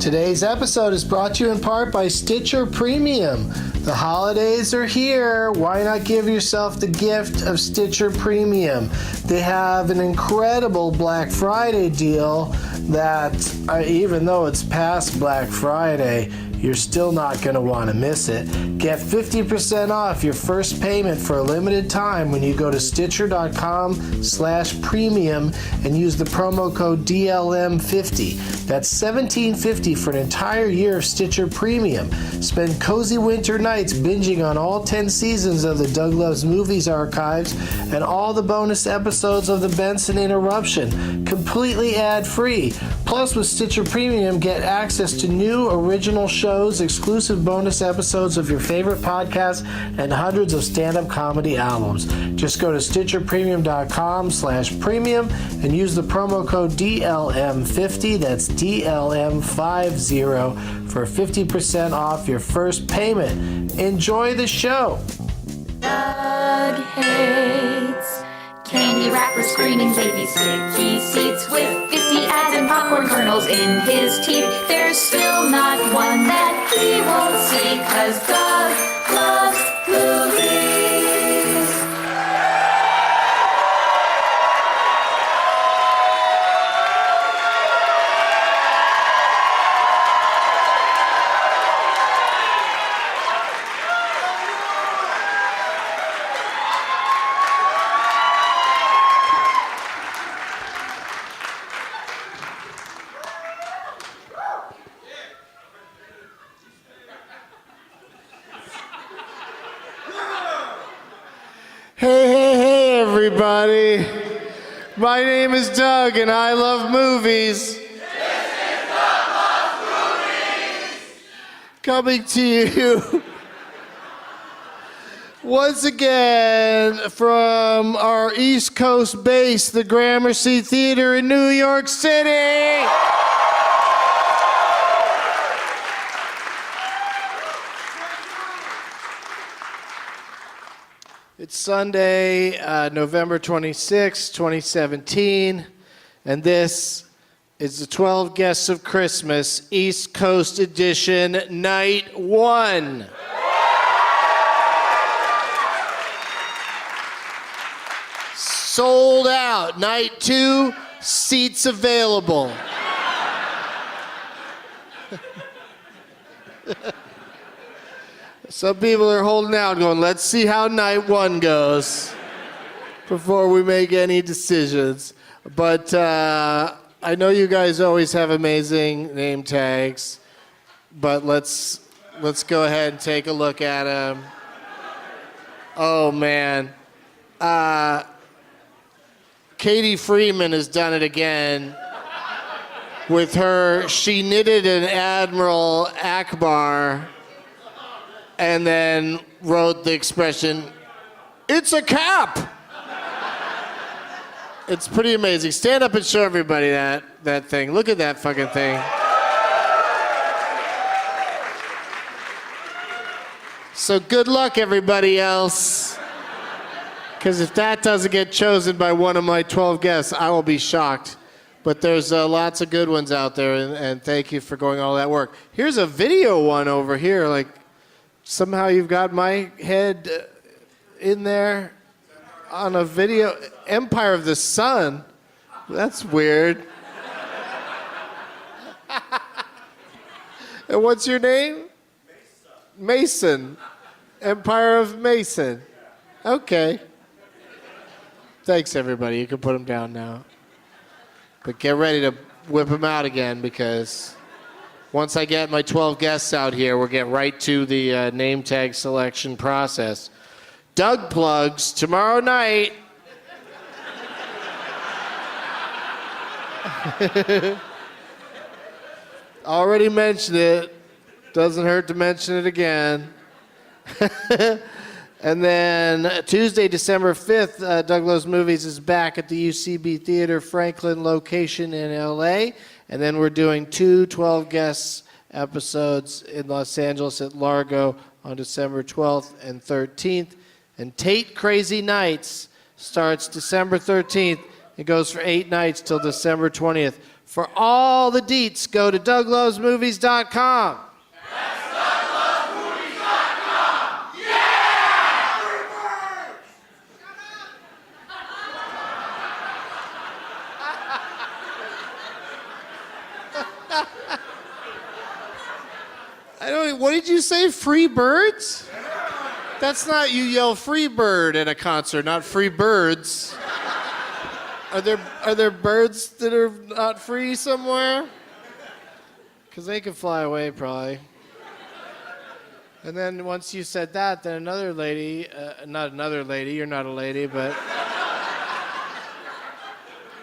Today's episode is brought to you in part by Stitcher Premium. The holidays are here. Why not give yourself the gift of Stitcher Premium? They have an incredible Black Friday deal that, even though it's past Black Friday, you're still not going to want to miss it. Get 50% off your first payment for a limited time when you go to Stitcher.com/premium and use the promo code DLM50. That's $17.50 for an entire year of Stitcher Premium. Spend cozy winter nights binging on all 10 seasons of the Doug Loves Movies archives and all the bonus episodes of the Benson Interruption, completely ad-free. Plus, with Stitcher Premium, get access to new original shows, exclusive bonus episodes of your favorite podcasts, and hundreds of stand-up comedy albums. Just go to StitcherPremium.com/premium and use the promo code DLM50. That's DLM50 for 50% off your first payment. Enjoy the show. Doug hates candy wrappers, screaming baby sticky seats with 50 ads and popcorn kernels in his teeth. There's still not one that he won't see, 'cause Doug loves movies. Hey, everybody. My name is Doug, and I love movies. This is Doug Loves Movies. Coming to you once again from our East Coast base, the Gramercy Theater in New York City. It's Sunday, November 26, 2017, and this is the 12 Guests of Christmas, East Coast Edition, Night 1. Sold out. Night 2, seats available. Some people are holding out going, let's see how night 1 goes before we make any decisions. But I know you guys always have amazing name tags, but let's go ahead and take a look at them. Oh, man. Katie Freeman has done it again with her She Knitted an Admiral Akbar and then wrote the expression, "It's a cap." It's pretty amazing. Stand up and show everybody that thing. Look at that fucking thing. So good luck, everybody else. Because if that doesn't get chosen by one of my 12 guests, I will be shocked. But there's lots of good ones out there, and thank you for going all that work. Here's a video one over here, like, somehow you've got my head in there on a video. Empire of the Sun. That's weird. And what's your name? Mason. Empire of Mason. Okay. Thanks, everybody. You can put them down now. But get ready to whip them out again, because once I get my 12 guests out here, we'll get right to the name tag selection process. Doug plugs tomorrow night. Already mentioned it. Doesn't hurt to mention it again. And then Tuesday, December 5th, Doug Loves Movies is back at the UCB Theater Franklin location in LA. And then we're doing 2 12 guests episodes in Los Angeles at Largo on December 12th and 13th. And Tate Crazy Nights starts December 13th. It goes for 8 nights till December 20th. For all the deets, go to DougLovesMovies.com. What did you say? Free birds? That's not, you yell free bird at a concert, not free birds. Are there birds that are not free somewhere? Because they could fly away probably. And then once you said that, then another lady, not another lady, you're not a lady, but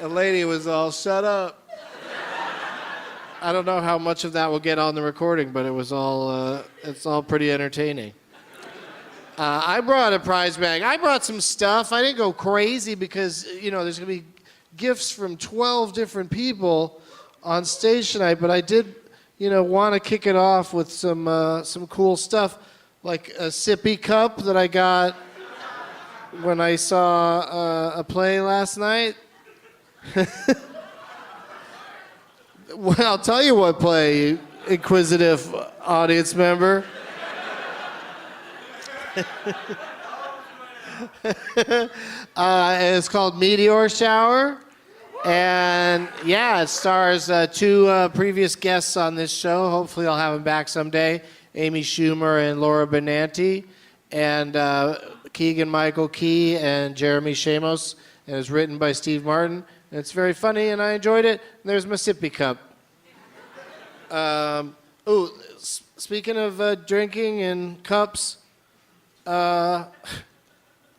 a lady was all, shut up. I don't know how much of that will get on the recording, but it was all, it's all pretty entertaining. I brought a prize bag. I brought some stuff. I didn't go crazy because, there's going to be gifts from 12 different people on stage tonight, but I did, want to kick it off with some cool stuff, like a sippy cup that I got when I saw a play last night. Well, I'll tell you what play, you inquisitive audience member. It's called Meteor Shower. And yeah, it stars two previous guests on this show. Hopefully I'll have them back someday. Amy Schumer and Laura Benanti. And Keegan-Michael Key and Jeremy Shamos. And it's written by Steve Martin. And it's very funny, and I enjoyed it. And there's my sippy cup. Speaking of drinking and cups,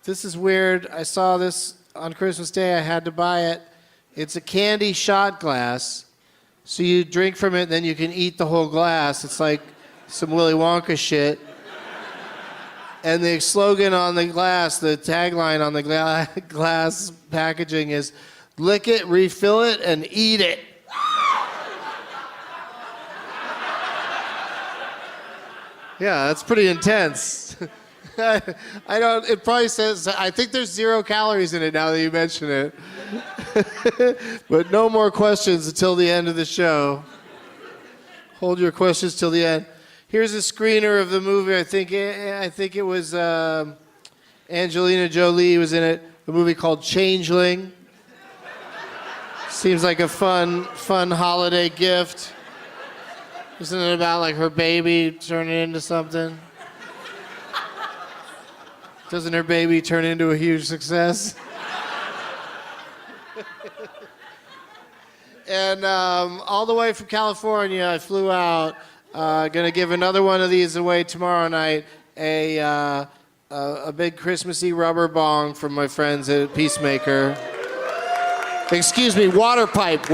this is weird. I saw this on Christmas Day. I had to buy it. It's a candy shot glass. So you drink from it, then you can eat the whole glass. It's like some Willy Wonka shit. And the slogan on the glass, the tagline on the glass packaging is, lick it, refill it, and eat it. Yeah, that's pretty intense. It probably says, I think there's 0 calories in it now that you mention it. But no more questions until the end of the show. Hold your questions till the end. Here's a screener of the movie. I think it was Angelina Jolie was in it. A movie called Changeling. Seems like a fun holiday gift. Isn't it about like her baby turning into something? Doesn't her baby turn into a huge success? And all the way from California, I flew out. Gonna give another one of these away tomorrow night. A big Christmassy rubber bong from my friends at Peacemaker. Excuse me, water pipe.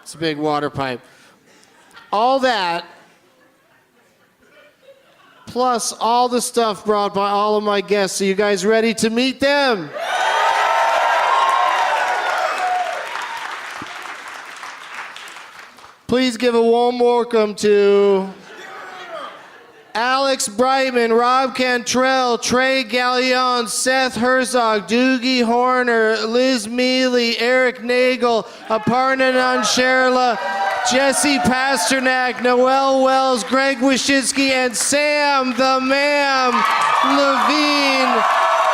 It's a big water pipe. All that, plus all the stuff brought by all of my guests. Are you guys ready to meet them? Please give a warm welcome to Alex Brightman, Rob Cantrell, Trey Galyon, Seth Herzog, Doogie Horner, Liz Miele, Erik Nagel, Aparna Nancherla, Jesse Pasternack, Noël Wells, Greg Wyshynski, and Samm the Ma'am Levine,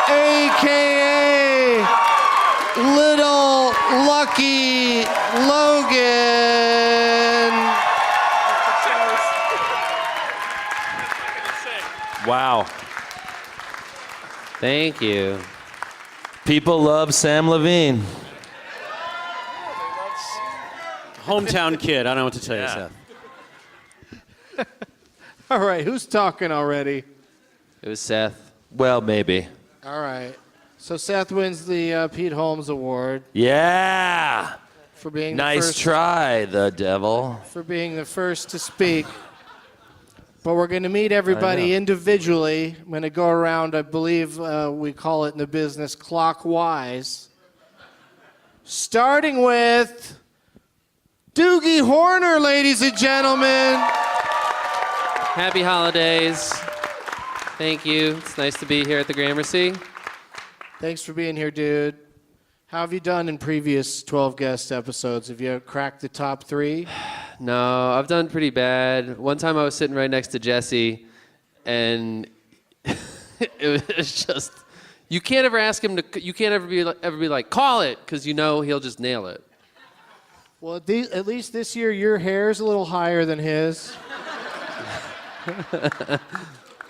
a.k.a. Little Lucky Logan. Wow. Thank you. People love Samm Levine. Hometown kid. I don't know what to tell you, Seth. All right, who's talking already? It was Seth. Well, maybe. All right. So Seth wins the Pete Holmes Award Yeah. for being Nice the first, try, the devil. for being the first to speak. But we're going to meet everybody individually. I'm going to go around, I believe we call it in the business clockwise. Starting with Doogie Horner, ladies and gentlemen. Happy holidays. Thank you. It's nice to be here at the Gramercy. Thanks for being here, dude. How have you done in previous 12 guest episodes? Have you cracked the top 3? No, I've done pretty bad. One time I was sitting right next to Jesse, and it was just, you can't ever ask him to, you can't ever be like, call it, because you know he'll just nail it. Well, at least this year your hair's a little higher than his.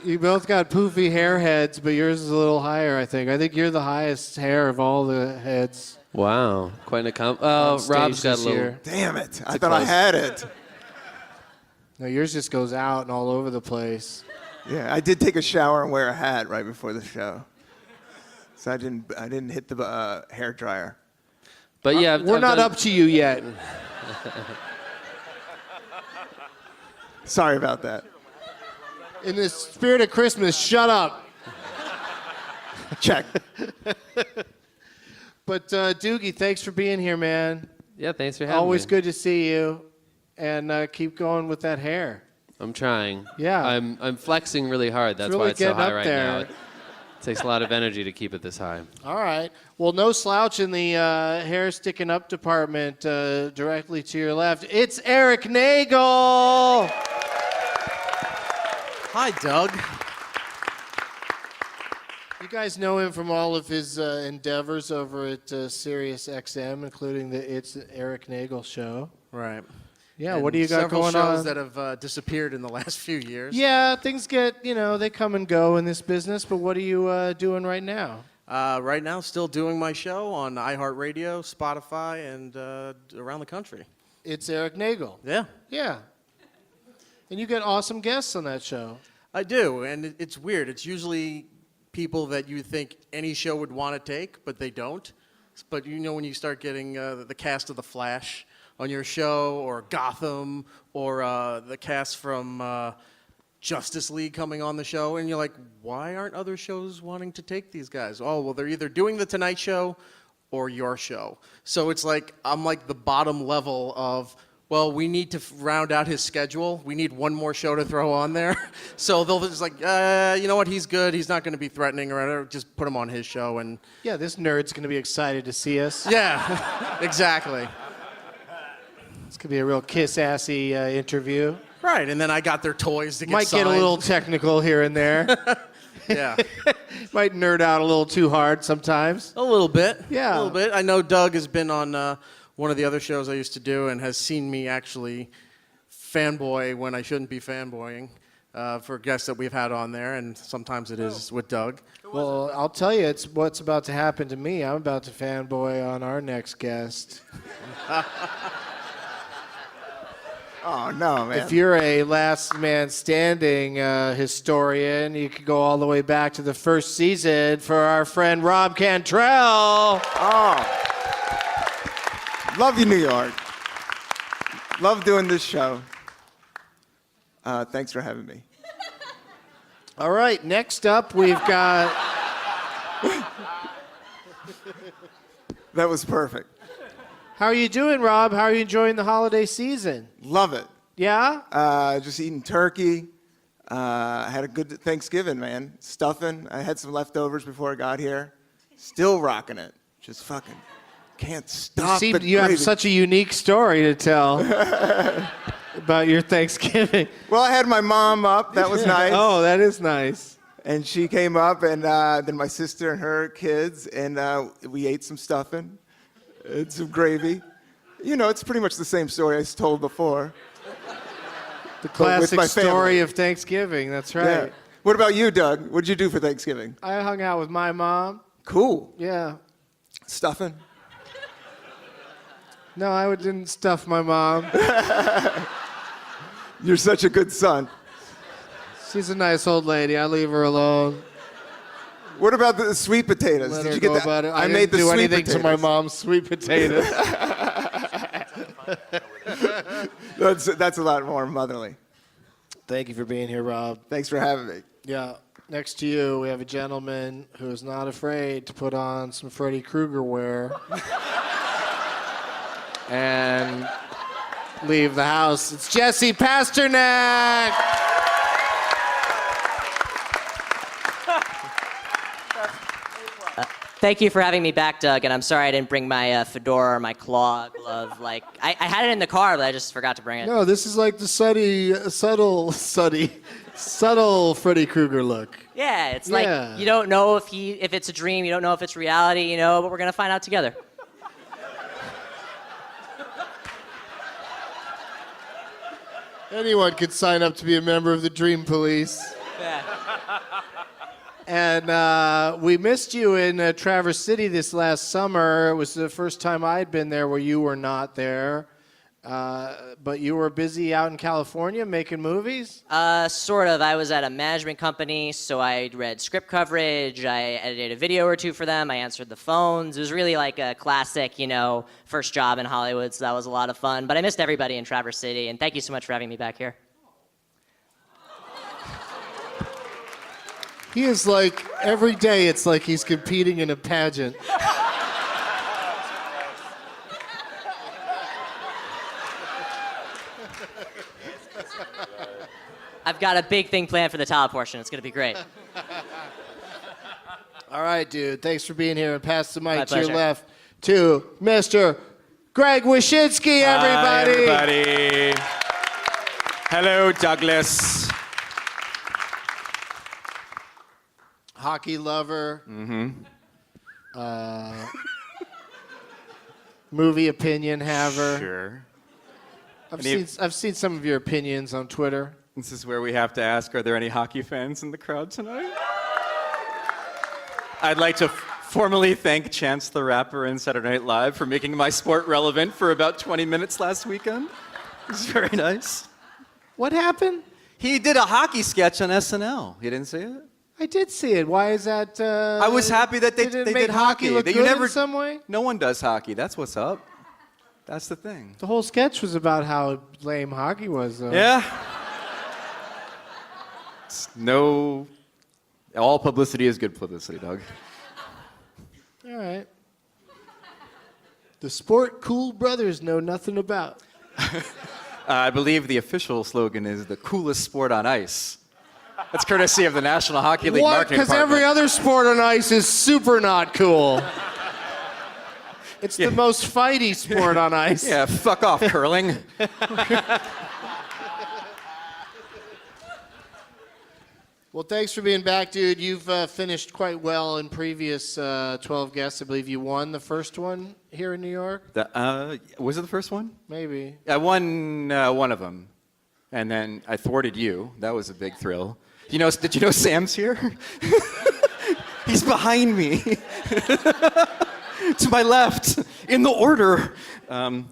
You both got poofy hair heads, but yours is a little higher, I think. I think you're the highest hair of all the heads. Wow, quite a Oh, Rob's got a little. Year. Damn it. I thought I had it. No, yours just goes out and all over the place. Yeah, I did take a shower and wear a hat right before the show. So I didn't hit the hair dryer. But yeah, we're not up to you yet. Sorry about that. In the spirit of Christmas, shut up. Check. But Doogie, thanks for being here, man. Yeah, thanks for having me. Always good to see you. And keep going with that hair. I'm trying. Yeah. I'm flexing really hard. That's really why it's so high getting up right there. now. It takes a lot of energy to keep it this high. All right. Well, no slouch in the hair sticking up department directly to your left. It's Erik Nagel. Hi, Doug. You guys know him from all of his endeavors over at Sirius XM, including the It's Erik Nagel show. Right. Yeah, And what do you got several going shows on? that have disappeared in the last few years. Yeah, things get, they come and go in this business, but what are you doing right now? Right now, still doing my show on iHeartRadio, Spotify, and around the country. It's Erik Nagel. Yeah. Yeah. And you get awesome guests on that show. I do, and it's weird. It's usually people that you think any show would want to take, but they don't. But when you start getting the cast of The Flash on your show, or Gotham, or the cast from Justice League coming on the show, and you're like, why aren't other shows wanting to take these guys? Oh, well, they're either doing The Tonight Show or your show. So it's like, I'm like the bottom level of, well, we need to round out his schedule. We need one more show to throw on there. So they'll just like, you know what, he's good. He's not going to be threatening or whatever. Just put him on his show. And Yeah, this nerd's going to be excited to see us. yeah, exactly. It's going to be a real kiss-assy interview. Right, and then I got their toys to get Might signed. get a little technical here and there. Yeah. Might nerd out a little too hard sometimes. A little bit. Yeah. A little bit. I know Doug has been on one of the other shows I used to do and has seen me actually fanboy when I shouldn't be fanboying for guests that we've had on there, and sometimes it is with Doug. Well, I'll tell you, it's what's about to happen to me. I'm about to fanboy on our next guest. Oh, no, man. If you're a last man standing historian, you could go all the way back to the first season for our friend Rob Cantrell. Oh. Love you, New York. Love doing this show. Thanks for having me. All right, next up we've got... That was perfect. How are you doing, Rob? How are you enjoying the holiday season? Love it. Yeah? Just eating turkey. I had a good Thanksgiving, man. Stuffing. I had some leftovers before I got here. Still rocking it. Just fucking can't stop the You have gravy. such a unique story to tell about your Thanksgiving. Well, I had my mom up. That was nice. Oh, that is nice. And she came up, and then my sister and her kids, and we ate some stuffing and some gravy. It's pretty much the same story I told before. The with classic my story family. of Thanksgiving. That's right. Yeah. What about you, Doug? What'd you do for Thanksgiving? I hung out with my mom. Cool. Yeah. Stuffing? No, I didn't stuff my mom. You're such a good son. She's a nice old lady. I leave her alone. What about the sweet potatoes? Let Did her you get go that? about it. I didn't made the do sweet anything potatoes. to my mom's sweet potatoes. That's a lot more motherly. Thank you for being here, Rob. Thanks for having me. Yeah. Next to you, we have a gentleman who is not afraid to put on some Freddy Krueger wear and leave the house. It's Jesse Pasternack. Thank you for having me back, Doug, and I'm sorry I didn't bring my fedora or my claw glove. Like, I had it in the car, but I just forgot to bring it. No, this is like the subtle Freddy Krueger look. Yeah, it's like you don't know if it's a dream, you don't know if it's reality, but we're gonna find out together. Anyone could sign up to be a member of the Dream Police. Yeah. And we missed you in Traverse City this last summer. It was the first time I'd been there where you were not there. But you were busy out in California making movies? Sort of. I was at a management company, so I read script coverage, I edited a video or two for them, I answered the phones. It was really like a classic, first job in Hollywood, so that was a lot of fun. But I missed everybody in Traverse City, and thank you so much for having me back here. He is like, every day it's like he's competing in a pageant. I've got a big thing planned for the top portion. It's going to be great. All right, dude. Thanks for being here. And pass the mic My to your pleasure. left to Mr. Greg Wyshynski, everybody. Hi, everybody. Hello, Douglas. Hockey lover. Movie opinion haver. Sure. I've seen some of your opinions on Twitter. This is where we have to ask, are there any hockey fans in the crowd tonight? I'd like to formally thank Chance the Rapper and Saturday Night Live for making my sport relevant for about 20 minutes last weekend. It was very nice. What happened? He did a hockey sketch on SNL. You didn't see it? I did see it. Why is that? I was happy that they did did hockey. look That good in some way? No one does hockey. That's what's up. That's the thing. The whole sketch was about how lame hockey was, though. Yeah. No. All publicity is good publicity, Doug. All right. The sport cool brothers know nothing about. I believe the official slogan is the coolest sport on ice. That's courtesy of the National Hockey League What? marketing Because department. every other sport on ice is super not cool. It's the most fighty sport on ice. Yeah, fuck off, curling. Well, thanks for being back, dude. You've finished quite well in previous 12 guests. I believe you won the first one here in New York. Was it the first one? Maybe. I won one of them, and then I thwarted you. That was a big thrill. Did you know Sam's here? He's behind me. To my left, in the order. Here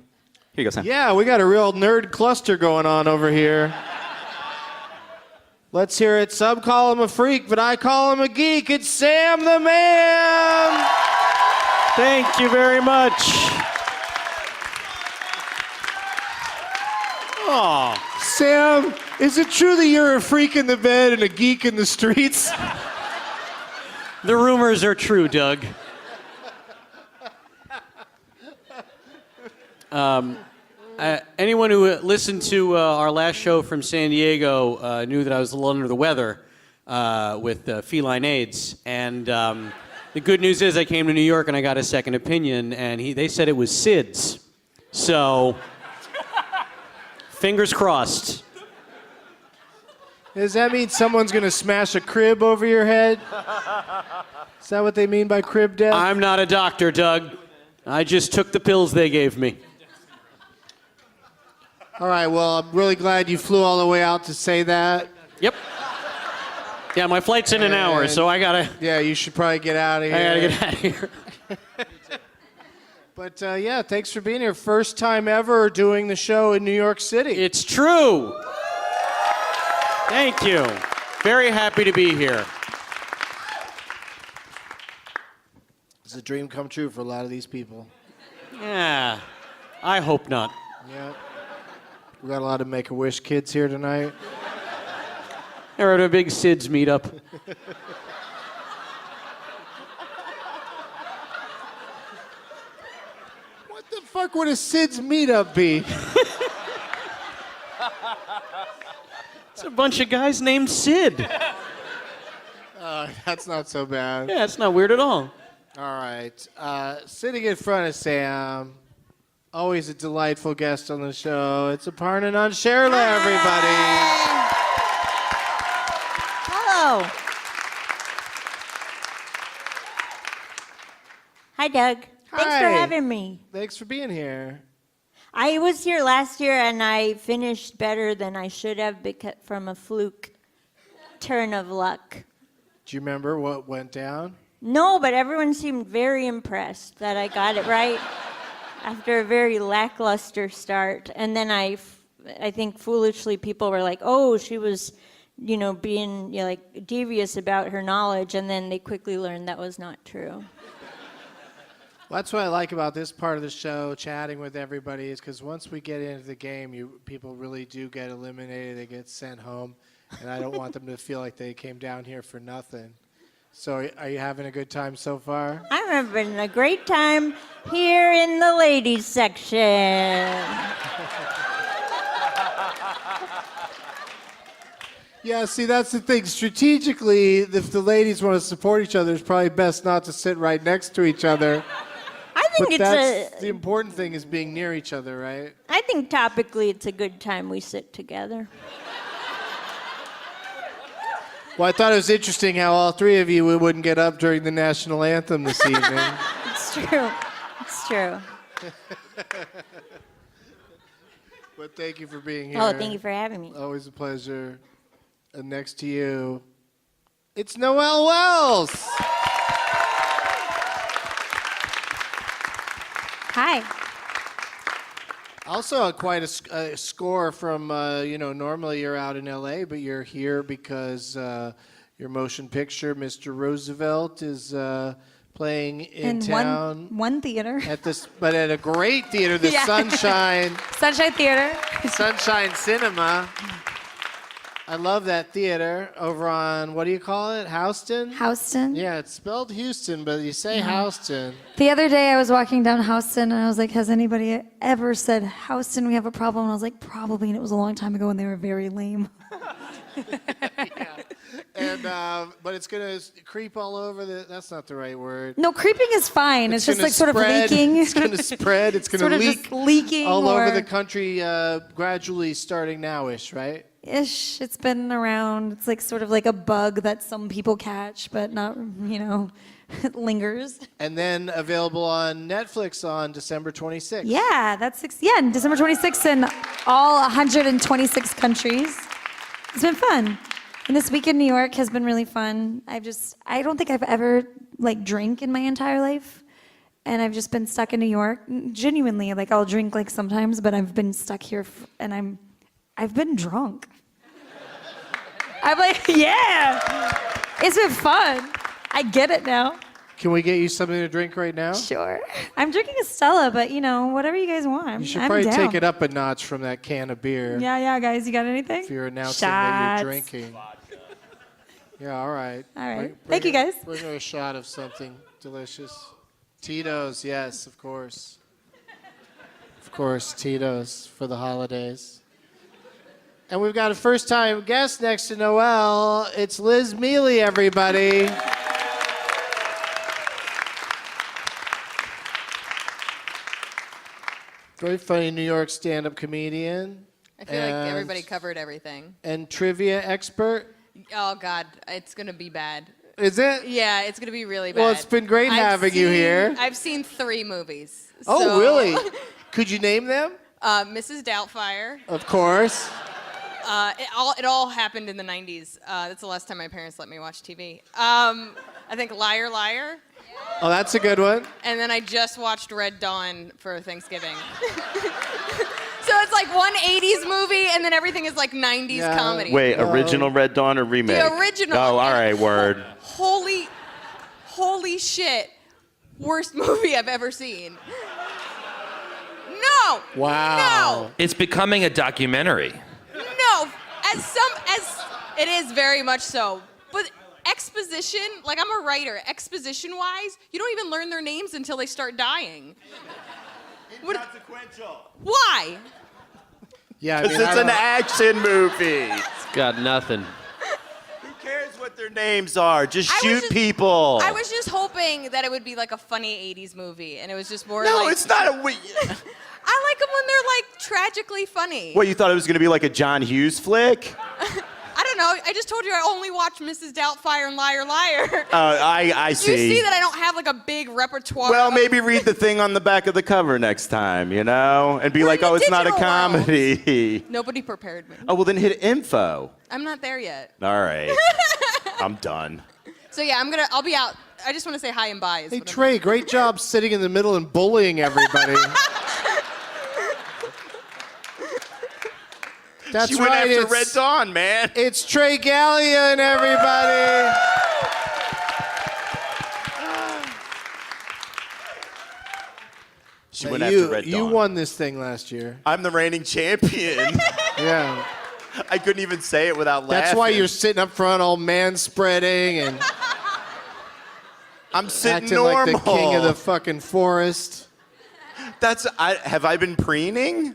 you go, Sam. Yeah, we got a real nerd cluster going on over here. Let's hear it. Some call him a freak, but I call him a geek. It's Sam the Man. Thank you very much. Oh, Sam, is it true that you're a freak in the bed and a geek in the streets? the rumors are true, Doug. Anyone who listened to our last show from San Diego knew that I was a little under the weather with feline AIDS. And the good news is I came to New York and I got a second opinion, and they said it was SIDS. So, fingers crossed. Does that mean someone's going to smash a crib over your head? Is that what they mean by crib death? I'm not a doctor, Doug. I just took the pills they gave me. All right, well, I'm really glad you flew all the way out to say that. Yep. Yeah, my flight's in an hour, so I gotta. Yeah, you should probably get out of here. I gotta get out of here. But yeah, thanks for being here. First time ever doing the show in New York City. It's true. Thank you. Very happy to be here. It's a dream come true for a lot of these people. Yeah, I hope not. Yeah. We got a lot of Make-A-Wish kids here tonight. We're at a big SIDS meetup. What the fuck would a SIDS meetup be? It's a bunch of guys named Sid. That's not so bad. Yeah, it's not weird at all. All right. Sitting in front of Sam, always a delightful guest on the show. It's Aparna Nancherla, everybody. Hello. Hi, Doug. Thanks for Hi. having me. Thanks for being here. I was here last year and I finished better than I should have from a fluke turn of luck. Do you remember what went down? No, but everyone seemed very impressed that I got it right after a very lackluster start. And then I think foolishly people were like, oh, she was, being like devious about her knowledge. And then they quickly learned that was not true. Well, that's what I like about this part of the show, chatting with everybody, is because once we get into the game, people really do get eliminated. They get sent home, and I don't want them to feel like they came down here for nothing. So are you having a good time so far? I'm having a great time here in the ladies section. Yeah, see, that's the thing. Strategically, if the ladies want to support each other, it's probably best not to sit right next to each other. I think But that's the important thing is being near each other, right? I think topically it's a good time we sit together. Well, I thought it was interesting how all three of you wouldn't get up during the national anthem this evening. It's true. It's true. But thank you for being here. Oh, thank you for having me. Always a pleasure. And next to you, it's Noël Wells. Hi. Also, quite a score from, normally you're out in LA, but you're here because your motion picture, Mr. Roosevelt, is playing in town. One theater. But at a great theater, the Yeah. Sunshine Theater. Sunshine Cinema. I love that theater over on, what do you call it? Houston? Houston. Yeah, it's spelled Houston, but you say Houston. The other day I was walking down Houston and I was like, has anybody ever said, Houston, we have a problem? And I was like, probably, and it was a long time ago and they were very lame. And but it's gonna creep all over that's not the right word. No, creeping is fine. It's just like sort of leaking. It's gonna spread. It's gonna Sort of leak just leaking all over or- the country, gradually starting now-ish, right? Ish. It's been around. It's like sort of like a bug that some people catch, but not, it lingers. And then available on Netflix on December 26th. Yeah, December 26th in all 126 countries. It's been fun. And this week in New York has been really fun. I don't think I've ever drank in my entire life. And I've just been stuck in New York. Genuinely, I'll drink sometimes, but I've been stuck here and I've been drunk. I'm yeah. It's been fun. I get it now. Can we get you something to drink right now? Sure. I'm drinking a Stella, but whatever you guys want. You should I'm probably down. take it up a notch from that can of beer. Yeah, guys, you got anything? If you're announcing that Shots. you're drinking. Yeah, all right. All right. Bring Thank you, guys. Bring her a shot of something delicious. Tito's, yes, of course. Of course, Tito's for the holidays. And we've got a first-time guest next to Noël. It's Liz Miele, everybody. Very funny New York stand-up comedian. I feel like everybody covered everything. And trivia expert. Oh, God, it's going to be bad. Is it? Yeah, it's going to be really bad. Well, it's been great having you here. I've seen 3 movies. Oh, so- really? Could you name them? Mrs. Doubtfire. Of course. It all happened in the 90s. That's the last time my parents let me watch TV. I think Liar, Liar. Oh, that's a good one. And then I just watched Red Dawn for Thanksgiving. So it's like one 80s movie, and then everything is like 90s comedy. Wait, original Red Dawn or remake? The original. Oh, all right, word. Holy shit. Worst movie I've ever seen. No. Wow. It's becoming a documentary. No. As it is very much so. But exposition, like I'm a writer, exposition-wise, you don't even learn their names until they start dying. Inconsequential. Why? Yeah, Because it's an action movie. It's got nothing. Who cares what their names are? Just shoot people. I was just hoping hoping that it would be like a funny 80s movie, and it was just more No, like... it's not a. I like them when they're like tragically funny. What, you thought it was going to be like a John Hughes flick? I don't know. I just told you I only watch Mrs. Doubtfire and Liar Liar. I see. You see that I don't have like a big repertoire. Well, maybe read the thing on the back of the cover next time, you know? And be like, oh, it's not a comedy. Nobody prepared me. Oh, well, then hit info. I'm not there yet. All right. I'm done. So yeah, I'll be out. I just want to say hi and bye. Hey, Trey, great job sitting in the middle and bullying everybody. That's She went right. after Red Dawn, man. It's Trey Galyon, everybody. She went after Red Dawn. You won this thing last year. I'm the reigning champion. Yeah. I couldn't even say it without laughing. That's why you're sitting up front all man-spreading and I'm sitting acting normal. like the king of the fucking forest. Have I been preening?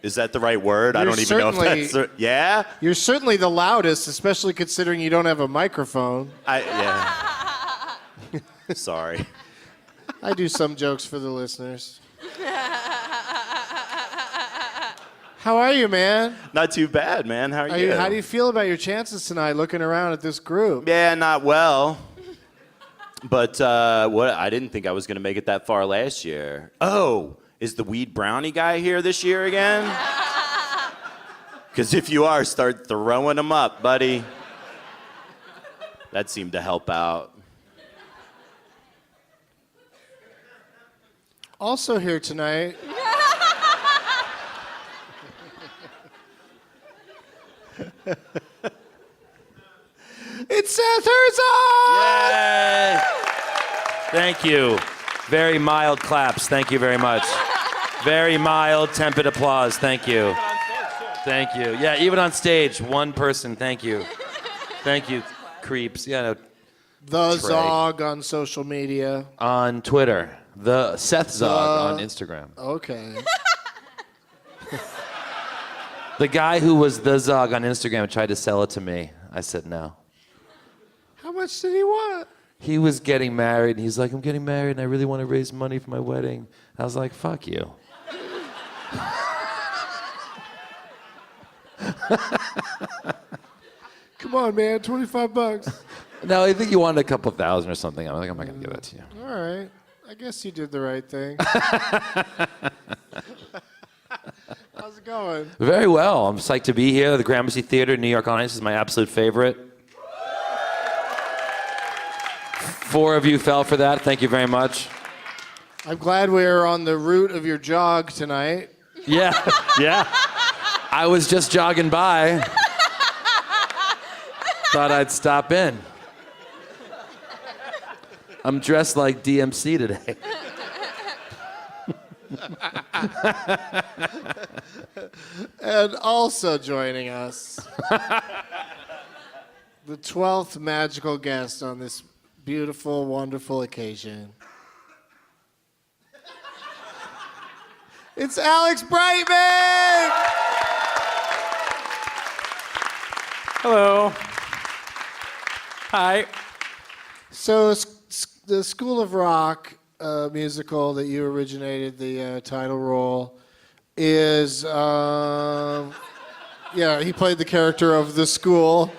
Is that the right word? I You're don't even know if that's yeah? You're certainly the loudest, especially considering you don't have a microphone. Yeah. Sorry. I do some jokes for the listeners. How are you, man? Not too bad, man. How are you? How do you feel about your chances tonight looking around at this group? Yeah, not well. But I didn't think I was going to make it that far last year. Oh, is the weed brownie guy here this year again? Because if you are, start throwing them up, buddy. That seemed to help out. Also here tonight. It's Seth Herzog! Yay! Thank you. Very mild claps. Thank you very much. Very mild, tempered applause. Thank you. Thank you. Yeah, even on stage, one person. Thank you. Thank you, creeps. Yeah, no. The Trey. Zog on social media. On Twitter. The Seth Zog on Instagram. Okay. The guy who was the Zog on Instagram tried to sell it to me. I said no. How much did he want? He was getting married, and he's like, I'm getting married, and I really want to raise money for my wedding. I was like, fuck you. Come on, man, $25. No, I think you wanted a couple thousand or something. I'm like, I'm not going to give that to you. All right. I guess you did the right thing. How's it going? Very well. I'm psyched to be here. The Gramercy Theater in New York on Ice is my absolute favorite. 4 of you fell for that. Thank you very much. I'm glad we're on the route of your jog tonight. Yeah, yeah. I was just jogging by. Thought I'd stop in. I'm dressed like DMC today. And also joining us, the 12th magical guest on this beautiful, wonderful occasion. It's Alex Brightman! Hello. Hi. So, the School of Rock musical that you originated the title role is, he played the character of the school.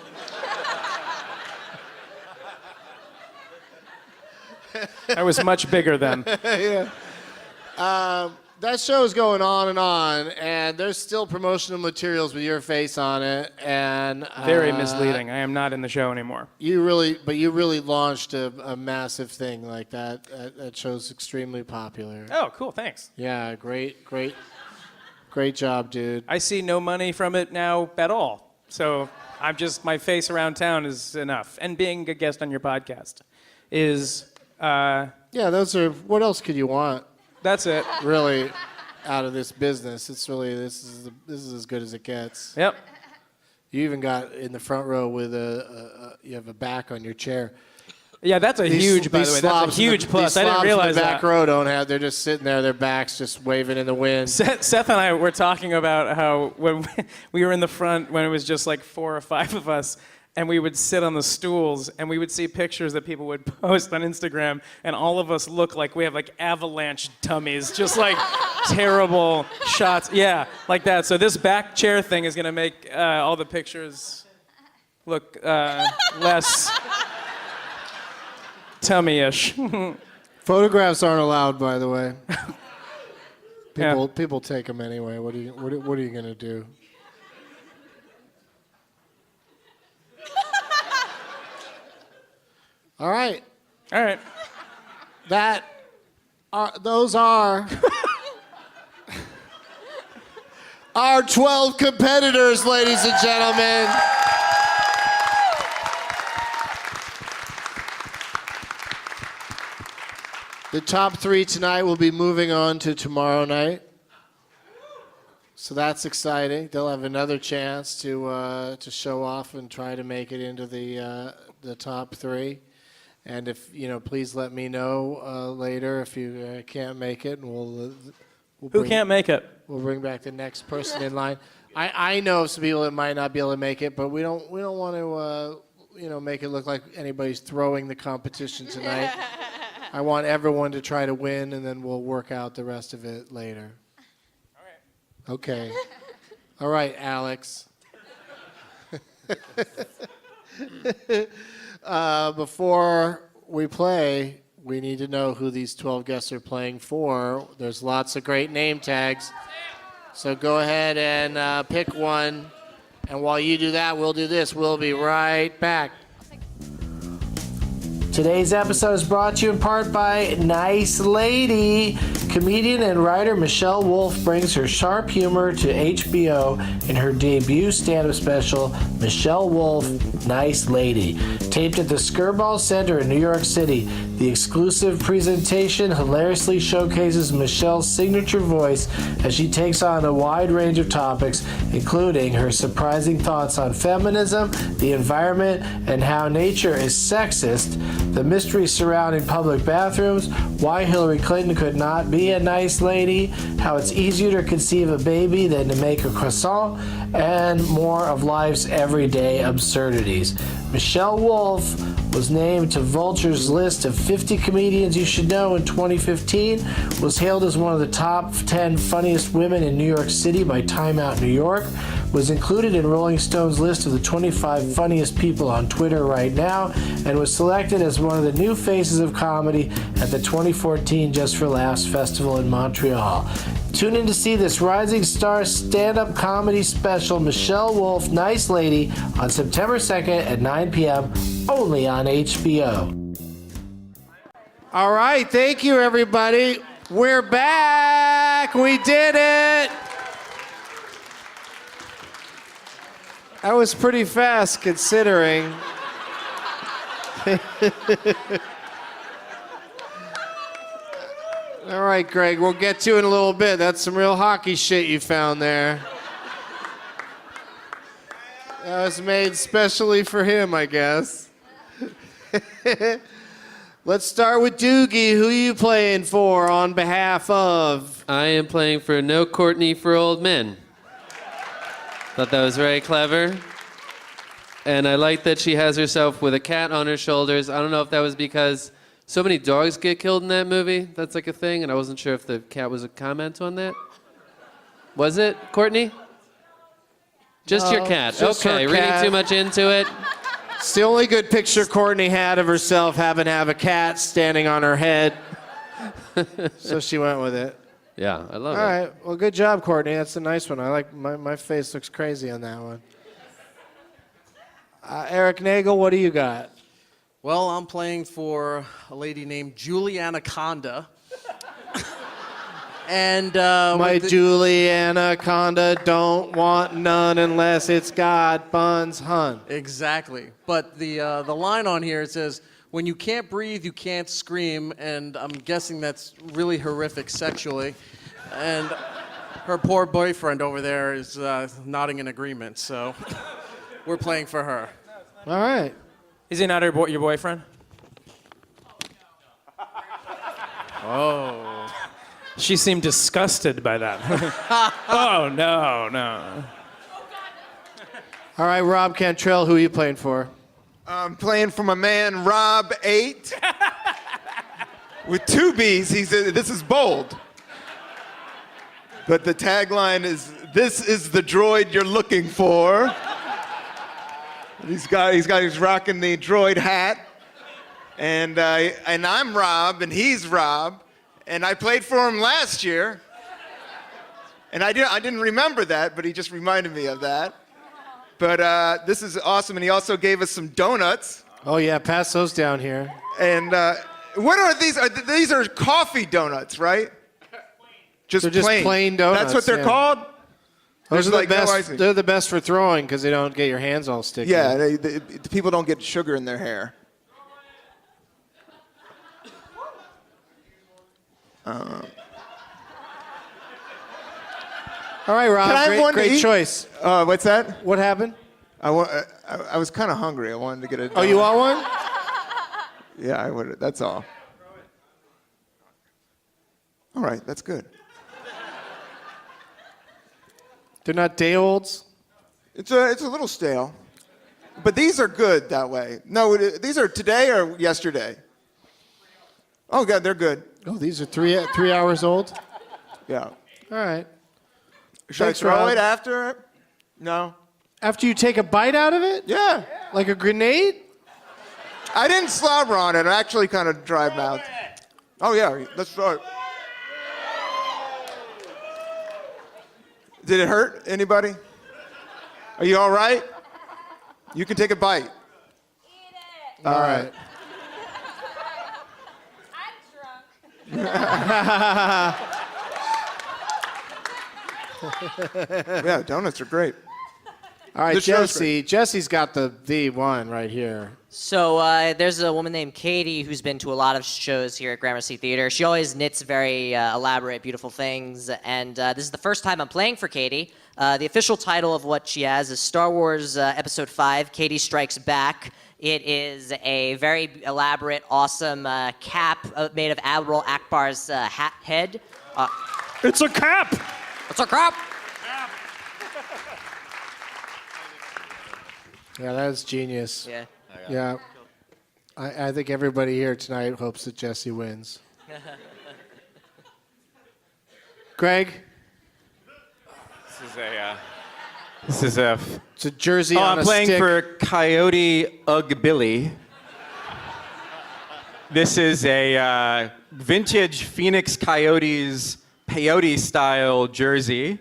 I was much bigger then. Yeah. That show's going on, and there's still promotional materials with your face on it, and Very misleading. I am not in the show anymore. You really launched a massive thing like that. That show's extremely popular. Oh, cool. Thanks. Yeah, great job, dude. I see no money from it now at all. So my face around town is enough. And being a guest on your podcast is... what else could you want? That's it. Really, out of this business, this is as good as it gets. Yep. You even got in the front row with you have a back on your chair. Yeah, that's a huge, by the way. That's a huge plus. I didn't realize the that. back row don't have. They're just sitting there, their backs just waving in the wind. Seth and I were talking about how when we were in the front, when it was just like 4 or 5 of us, and we would sit on the stools, and we would see pictures that people would post on Instagram, and all of us look like we have like avalanche tummies, just like terrible shots. Yeah, like that. So this back chair thing is gonna make all the pictures look less tummy-ish. Photographs aren't allowed, by the way. Yeah. People take them anyway. What are you gonna do? All right. All right. Those are our 12 competitors, ladies and gentlemen. The top 3 tonight will be moving on to tomorrow night. So that's exciting. They'll have another chance to show off and try to make it into the top 3. And if please let me know later if you can't make it, and we'll Who can't make it? We'll bring back the next person in line. I know some people that might not be able to make it, but we don't want to make it look like anybody's throwing the competition tonight. I want everyone to try to win, and then we'll work out the rest of it later. All right. Okay. All right, Alex. Before we play, we need to know who these 12 guests are playing for. There's lots of great name tags. So go ahead and pick one. And while you do that, we'll do this. We'll be right back. Today's episode is brought to you in part by Nice Lady. Comedian and writer Michelle Wolf brings her sharp humor to HBO in her debut stand-up special, Michelle Wolf, Nice Lady. Taped at the Skirball Center in New York City, the exclusive presentation hilariously showcases Michelle's signature voice as she takes on a wide range of topics, including her surprising thoughts on feminism, the environment, and how nature is sexist, the mysteries surrounding public bathrooms, why Hillary Clinton could not be a nice lady, how it's easier to conceive a baby than to make a croissant, and more of life's everyday absurdities. Michelle Wolf was named to Vulture's list of 50 comedians you should know in 2015, was hailed as one of the top 10 funniest women in New York City by Time Out New York, was included in Rolling Stone's list of the 25 funniest people on Twitter right now, and was selected as one of the new faces of comedy at the 2014 Just for Laughs Festival in Montreal. Tune in to see this rising star stand-up comedy special, Michelle Wolf, Nice Lady, on September 2nd at 9 p.m., only on HBO. All right, thank you, everybody. We're back. We did it. That was pretty fast, considering. All right, Greg, we'll get to it in a little bit. That's some real hockey shit you found there. That was made specially for him, I guess. Let's start with Doogie. Who are you playing for on behalf of? I am playing for No Courtney for Old Men. Thought that was very clever. And I like that she has herself with a cat on her shoulders. I don't know if that was because so many dogs get killed in that movie. That's like a thing, and I wasn't sure if the cat was a comment on that. Was it, Courtney? Just your cat. Just Okay, her reading cat. too much into it. It's the only good picture Courtney had of herself having to have a cat standing on her head. So she went with it. Yeah, I love All it. right. Well, good job, Courtney. That's a nice one. I like my face looks crazy on that one. Erik Nagel, what do you got? Well, I'm playing for a lady named Julie Anaconda. And My Julie Anaconda don't want none unless it's got buns, hun. Exactly. But the line on here, it says, when you can't breathe, you can't scream, and I'm guessing that's really horrific sexually. And her poor boyfriend over there is nodding in agreement, so we're playing for her. All right. Is he not your boyfriend? Oh. She seemed disgusted by that. Oh, no. All right, Rob Cantrell, who are you playing for? I'm playing for my man Rob 8 with 2 B's. This is bold. But the tagline is, "This is the droid you're looking for." He's rocking the droid hat. And I'm Rob, and he's Rob. And I played for him last year. And I didn't remember that, but he just reminded me of that. But this is awesome, and he also gave us some donuts. Oh yeah, pass those down here. And what are these? These are coffee donuts, right? They're just plain donuts. That's what they're called? Those are like the no best. icing. They're the best for throwing because they don't get your hands all sticky. Yeah, the people don't get sugar in their hair. All right, Rob. Can I have one to great eat? choice. What's that? What happened? I was kind of hungry. I wanted to get a donut. Oh, you want one? Yeah, I would. That's all. All right, that's good. They're not day olds. It's a little stale, but these are good that way. No, these are today or yesterday. Oh, God, they're good. Oh, these are three hours old. Yeah. All right. Should Thanks, I throw Rob. it after? No. After you take a bite out of it? Yeah. Like a grenade? I didn't slobber on it. I actually kind of dry mouth. Oh yeah, let's throw it. Did it hurt anybody? Are you all right? You can take a bite. Eat it. All right. Yeah, donuts are great. All right, The show's Jesse. Jesse's got the one right here. So there's a woman named Katie who's been to a lot of shows here at Gramercy Theater. She always knits very elaborate, beautiful things, and this is the first time I'm playing for Katie. The official title of what she has is Star Wars Episode 5, Katie Strikes Back. It is a very elaborate, awesome cap made of Admiral Akbar's head. It's a cap! It's a cap! Yeah, that's genius. Yeah. Yeah. I think everybody here tonight hopes that Jesse wins. Greg? This is a. It's a jersey on I'm a playing stick. for Coyote Ugg Billy. This is a vintage Phoenix Coyotes peyote style jersey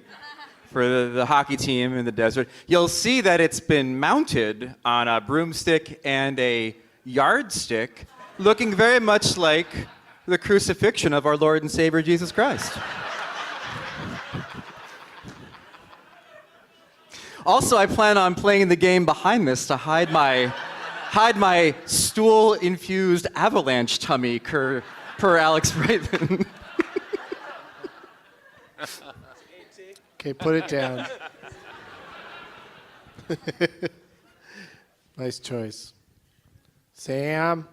for the hockey team in the desert. You'll see that it's been mounted on a broomstick and a yardstick, looking very much like the crucifixion of our Lord and Savior Jesus Christ. Also, I plan on playing the game behind this to hide my stool-infused avalanche tummy per Alex Brightman. Okay, put it down. Nice choice. Sam?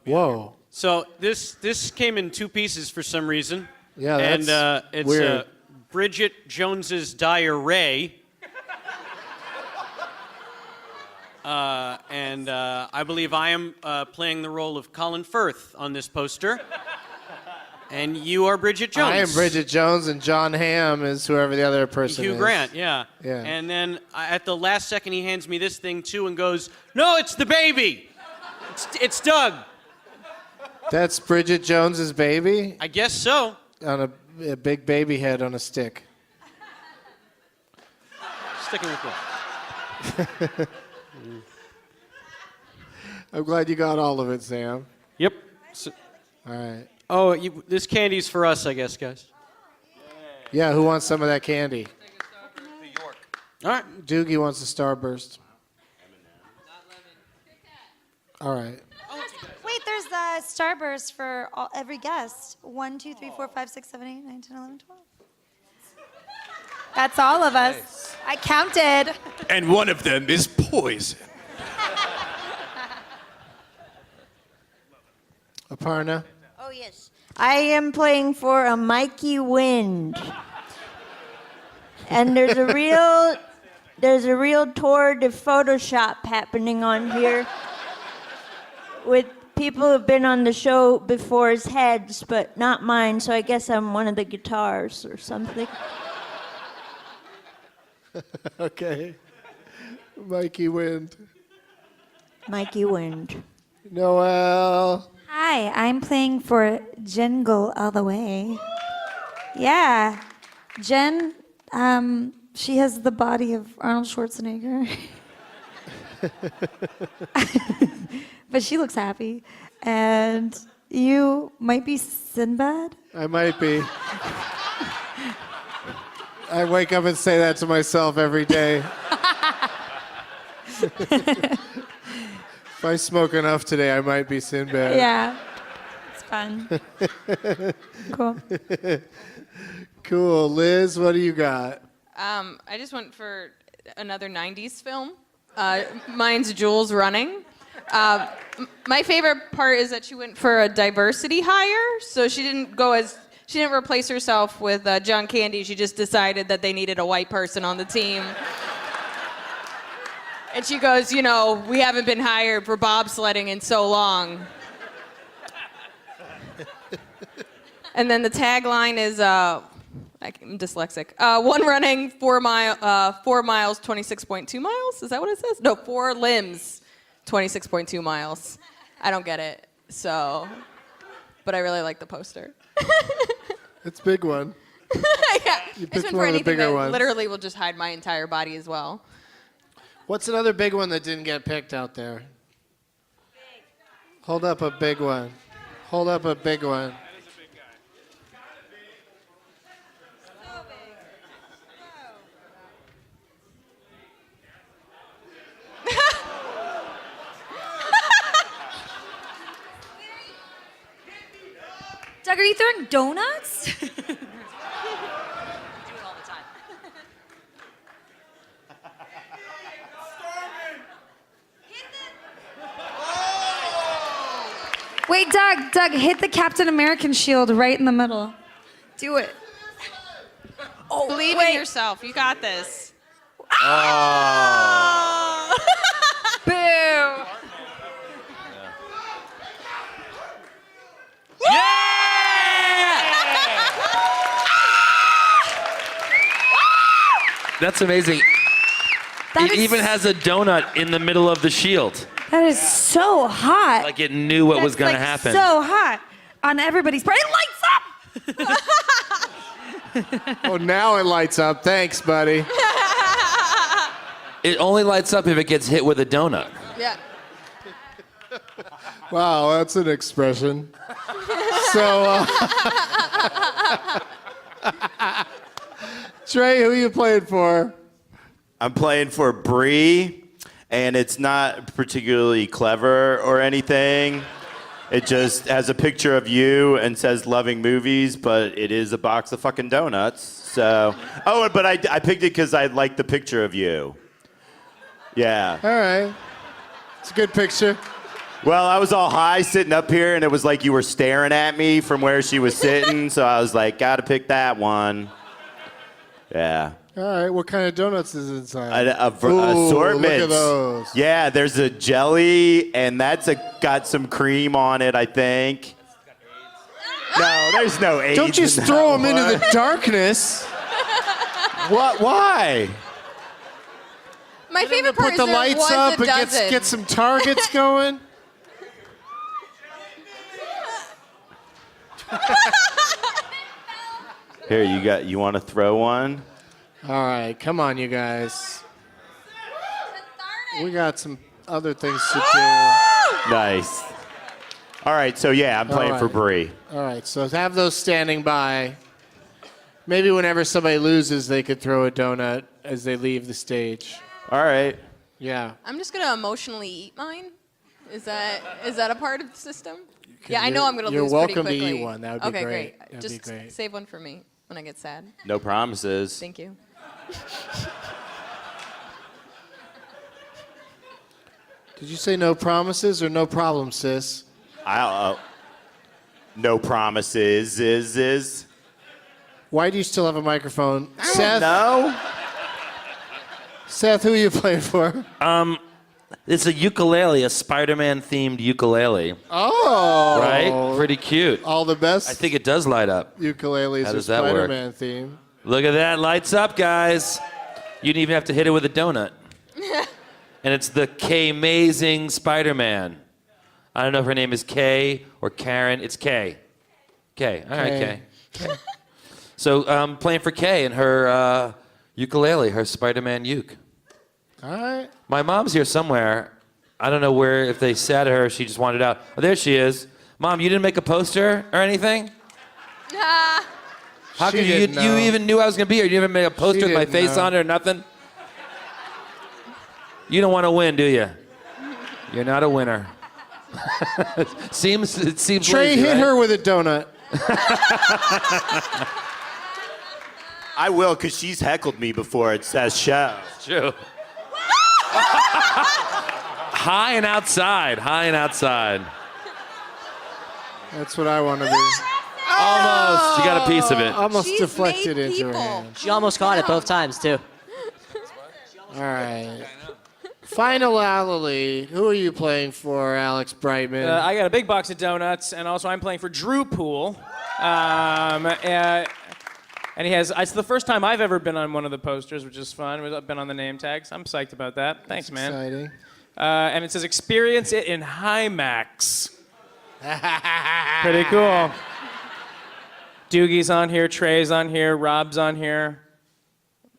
Whoa. So this came in 2 pieces for some reason. Yeah, and that's it's weird. Bridget Jones's diarrhea. And I believe I am playing the role of Colin Firth on this poster. And you are Bridget Jones. I am Bridget Jones, and John Hamm is whoever the other person is. Hugh Grant, yeah. Yeah. And then at the last second, he hands me this thing too and goes, "No, it's the baby. It's Doug." That's Bridget Jones's baby I guess so. on a big baby head on a stick. Sticking with this. I'm glad you got all of it, Sam. Yep. So, all right. Oh, this candy's for us, I guess, guys. Yeah, who wants some of that candy? All right. Doogie wants a Starburst. All right. Wait, there's the Starburst for every guest. 1, 2, 3, 4, 5, 6, 7, 8, 9, 10, 11, 12. That's all of us. Nice. I counted. And one of them is poison. Aparna? Oh, yes. I am playing for a Mikey Wind. And there's a real tour de Photoshop happening on here with people who've been on the show before's heads, but not mine, so I guess I'm one of the guitars or something. Okay. Mikey Wind. Mikey Wind. Noël. Hi, I'm playing for Jingle All the Way. Yeah, Jen, she has the body of Arnold Schwarzenegger. But she looks happy. And you might be Sinbad? I might be. I wake up and say that to myself every day. If I smoke enough today, I might be Sinbad. Yeah, it's fun. Cool. Cool. Liz, what do you got? I just went for another 90s film. Mine's Jules Running. My favorite part is that she went for a diversity hire, so she didn't replace herself with John Candy. She just decided that they needed a white person on the team. And she goes, you know, we haven't been hired for bobsledding in so long. And then the tagline is, I'm dyslexic. One running, 4 miles, 26.2 miles? Is that what it says? No, 4 limbs, 26.2 miles. I don't get it, so, but I really like the poster. It's a big one. Yeah, You it's picked been for one of the anything bigger that ones. literally will just hide my entire body as well. What's another big one that didn't get picked out there? Hold up a big one. Hold up a big one. Doug, are you throwing donuts? Do it all the time. Wait, Doug, hit the Captain American shield right in the middle. Do it. Oh, believe in yourself. You got this. Oh. Boo. That's amazing. It even has a donut in the middle of the shield. That is so hot. Like it knew what was going to That's, happen. so hot on everybody's part. It lights up. Oh, now it lights up. Thanks, buddy. It only lights up if it gets hit with a donut. Yeah. Wow, that's an expression. So, Trey, who are you playing for? I'm playing for Bree, and it's not particularly clever or anything. It just has a picture of you and says loving movies, but it is a box of fucking donuts. So, oh, but I picked it because I like the picture of you. Yeah. All right. It's a good picture. Well, I was all high sitting up here, and it was like you were staring at me from where she was sitting, so I was like, gotta pick that one. Yeah. All right. What kind of donuts is inside? Assortments. Look at those. Yeah, there's a jelly, and that's got some cream on it, I think. No, there's no AIDS. Don't just in throw that them into one. the darkness. What? Why? My favorite part Put is the there lights was up a and dozen. get some targets going. Here, you want to throw one? All right, come on, you guys. We got some other things to do. Nice. All right, so yeah, I'm playing for Bree. All right, so have those standing by. Maybe whenever somebody loses, they could throw a donut as they leave the stage. All right. Yeah. I'm just gonna emotionally eat mine. Is that a part of the system? Yeah, I know I'm gonna You're lose pretty welcome to quickly. eat one. That would be okay, great. great. That'd be Just great. save one for me when I get sad. No promises. Thank you. Did you say no promises or no problem, sis? No promises is. Why do you still have a microphone? Seth? No. Seth, who are you playing for? It's a ukulele, a Spider-Man themed ukulele. Oh. Right? Pretty cute. All the best. I think it does light up. Ukuleles How are does that work? Spider-Man theme. Look at that. Lights up, guys. You didn't even have to hit it with a donut. And it's the K-mazing Spider-Man. I don't know if her name is Kay or Karen. It's Kay. Kay. All right, Kay. So I'm playing for Kay and her ukulele, her Spider-Man uke. All right. My mom's here somewhere. I don't know where, if they sat her, if she just wandered out. Oh, there she is. Mom, you didn't make a poster or anything? Nah. How She come didn't you know. even knew I was going to be here? You even made a poster with my didn't face know. on it or nothing? You don't want to win, do you? You're not a winner. It seems Trey lazy, hit right? her with a donut. I will, because she's heckled me before it says show. True. High and outside. High and outside. That's what I want to be. Almost. You got a piece of it. Almost She's deflected made into her people. hand. She almost caught it both times, too. All right. Finally, who are you playing for, Alex Brightman? I got a big box of donuts, and also I'm playing for Drew Poole. And he has, it's the first time I've ever been on one of the posters, which is fun. I've been on the name tags. I'm psyched about that. Thanks, man. Exciting. And it says, experience it in HIMAX. Pretty cool. Doogie's on here, Trey's on here, Rob's on here,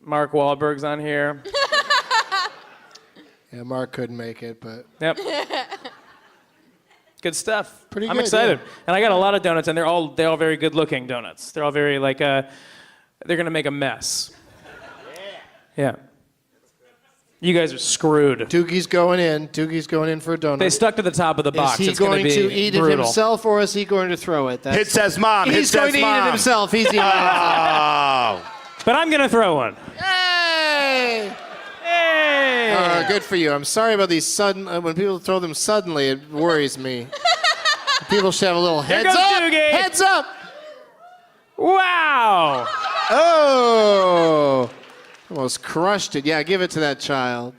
Mark Wahlberg's on here. Yeah, Mark couldn't make it, but... Yep. Good stuff. Pretty I'm good, excited. yeah. And I got a lot of donuts, and they're all very good looking donuts. They're all very they're gonna make a mess. Yeah. You guys are screwed. Doogie's going in. Doogie's going in for a donut. They stuck to the top of the box. Is he It's gonna going be to eat brutal. it himself, or is he going to throw it? It says mom. He's It going says to eat mom. it himself. He's eating it himself. Oh. But I'm gonna throw one. Hey! Hey! Good for you. I'm sorry about these sudden... when people throw them suddenly, it worries me. People should have a little Here heads goes up. Doogie. Heads up. Wow! Oh! Almost crushed it. Yeah, give it to that child.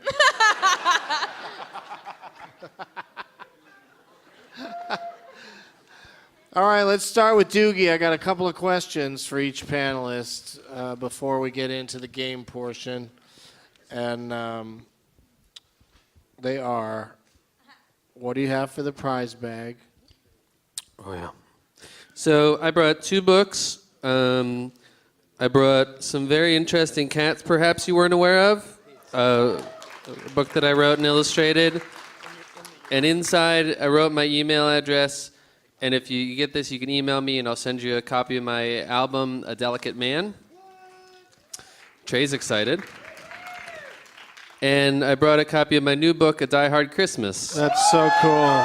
All right, let's start with Doogie. I got a couple of questions for each panelist before we get into the game portion. And they are, what do you have for the prize bag? Oh, yeah. So I brought 2 books. I brought some very interesting cats perhaps you weren't aware of. A book that I wrote and illustrated. And inside, I wrote my email address. And if you get this, you can email me, and I'll send you a copy of my album, A Delicate Man. Trey's excited. And I brought a copy of my new book, A Die Hard Christmas. That's so cool.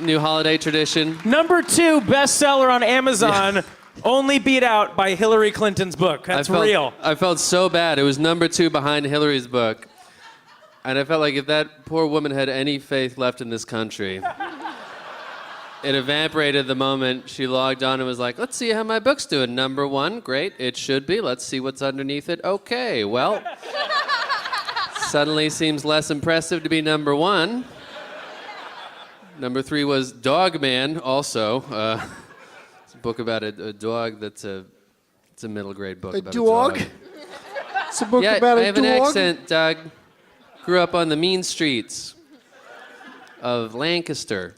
New holiday tradition. Number 2 bestseller on Amazon, only beat out by Hillary Clinton's book. That's real. I felt so bad. It was number 2 behind Hillary's book. And I felt like if that poor woman had any faith left in this country, it evaporated the moment she logged on and was like, let's see how my book's doing. Number 1, great, it should be. Let's see what's underneath it. Okay, well, suddenly seems less impressive to be number 1. Number 3 was Dog Man, also. It's a book about a dog it's a middle grade book about dog? a dog. It's a book Yeah, about I a have dog? an accent, Doug. Grew up on the mean streets of Lancaster.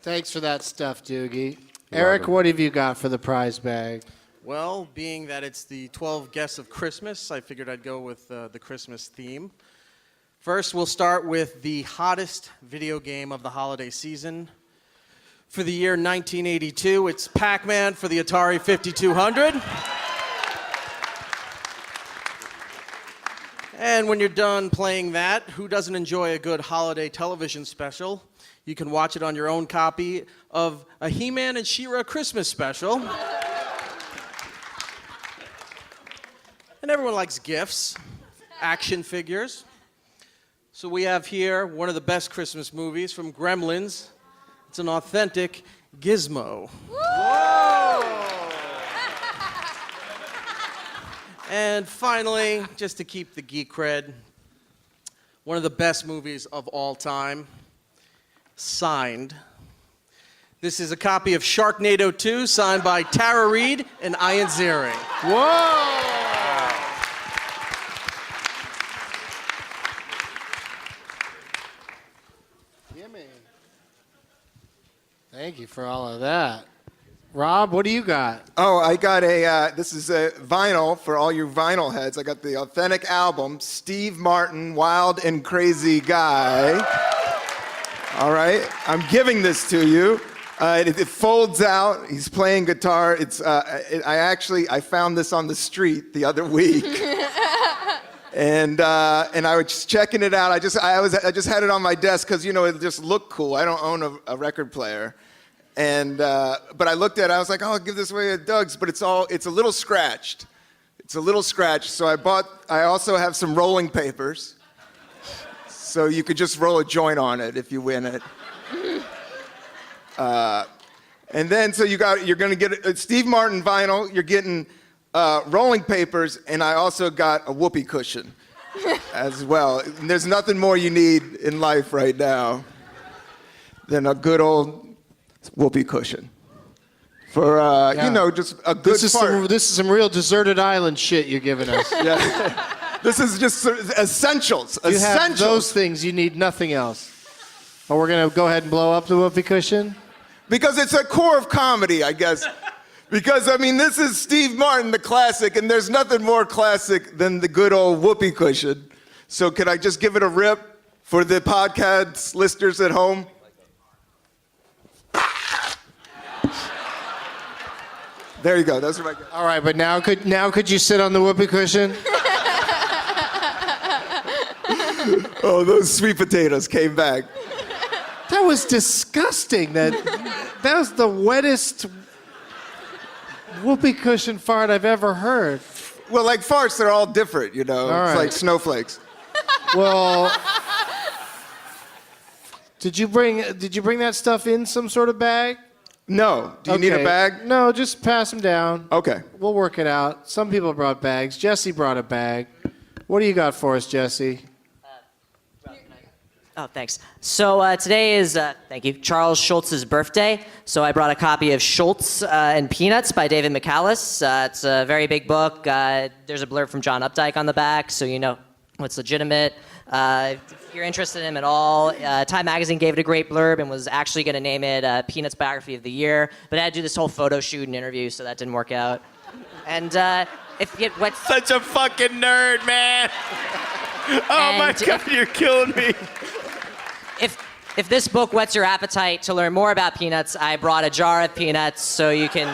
Thanks for that stuff, Doogie. Erik, what have you got for the prize bag? Well, being that it's the 12 guests of Christmas, I figured I'd go with the Christmas theme. First, we'll start with the hottest video game of the holiday season. For the year 1982, it's Pac-Man for the Atari 5200. And when you're done playing that, who doesn't enjoy a good holiday television special? You can watch it on your own copy of a He-Man and She-Ra Christmas special. And everyone likes gifts, action figures. So we have here one of the best Christmas movies from Gremlins. It's an authentic Gizmo. And finally, just to keep the geek cred, one of the best movies of all time, Signed. This is a copy of Sharknado 2, signed by Tara Reid and Ian Ziering. Whoa! Thank you for all of that. Rob, what do you got? Oh, I got this is a vinyl for all you vinyl heads. I got the authentic album, Steve Martin, Wild and Crazy Guy. All right, I'm giving this to you. It folds out. He's playing guitar. I found this on the street the other week. And I was just checking it out. I just had it on my desk because it just looked cool. I don't own a record player. But I looked at it, I was like, oh, I'll give this away at Doug's, but it's a little scratched. It's a little scratched, so I also have some rolling papers, so you could just roll a joint on it if you win it. And then, so you're gonna get a Steve Martin vinyl, you're getting rolling papers, and I also got a whoopee cushion as well. And there's nothing more you need in life right now than a good old whoopee cushion for just a good This is some real deserted island shit you're giving us. Yeah. This is just essentials. You Essentials. have those things, you need nothing else. Oh, we're gonna go ahead and blow up the whoopee cushion? Because it's a core of comedy, I guess. Because this is Steve Martin, the classic, and there's nothing more classic than the good old whoopee cushion. So could I just give it a rip for the podcast listeners at home? There you go. Those are my guys. All right, but now could you sit on the whoopee cushion? Oh, those sweet potatoes came back. That was disgusting. That was the wettest whoopee cushion fart I've ever heard. Well, like farts, they're all different, All right. It's like snowflakes. Well, did you bring that stuff in some sort of bag? No. Do you need a bag? No, just pass them down. Okay. We'll work it out. Some people brought bags. Jesse brought a bag. What do you got for us, Jesse? Oh, thanks. So today is, thank you, Charles Schultz's birthday. So I brought a copy of Schultz and Peanuts by David McCallis. It's a very big book. There's a blurb from John Updike on the back, so you know what's legitimate. If you're interested in him at all, Time Magazine gave it a great blurb and was actually going to name it Peanuts Biography of the Year, but I had to do this whole photo shoot and interview, so that didn't work out. And if you get Such a fucking nerd, man. Oh my God, you're killing me. If this book whets your appetite to learn more about peanuts, I brought a jar of peanuts so you can...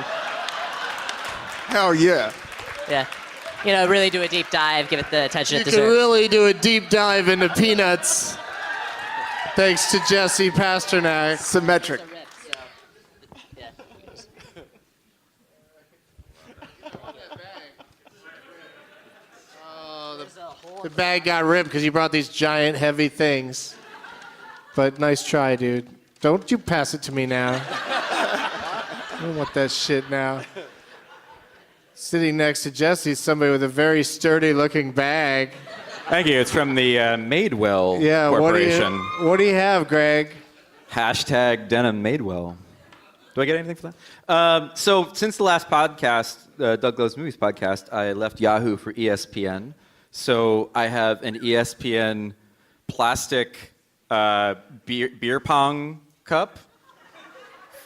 Hell yeah. Yeah. Really do a deep dive, give it the attention it You deserves. can really do a deep dive into peanuts. Thanks to Jesse Pasternack. Symmetric. The bag got ripped because you brought these giant, heavy things. But nice try, dude. Don't you pass it to me now. I don't want that shit now. Sitting next to Jesse is somebody with a very sturdy-looking bag. Thank you. It's from the Madewell Yeah, Corporation. what do you have, Greg? Hashtag Denim Madewell. Do I get anything for that? So since the last podcast, Doug Loves Movies podcast, I left Yahoo for ESPN. So I have an ESPN plastic beer pong cup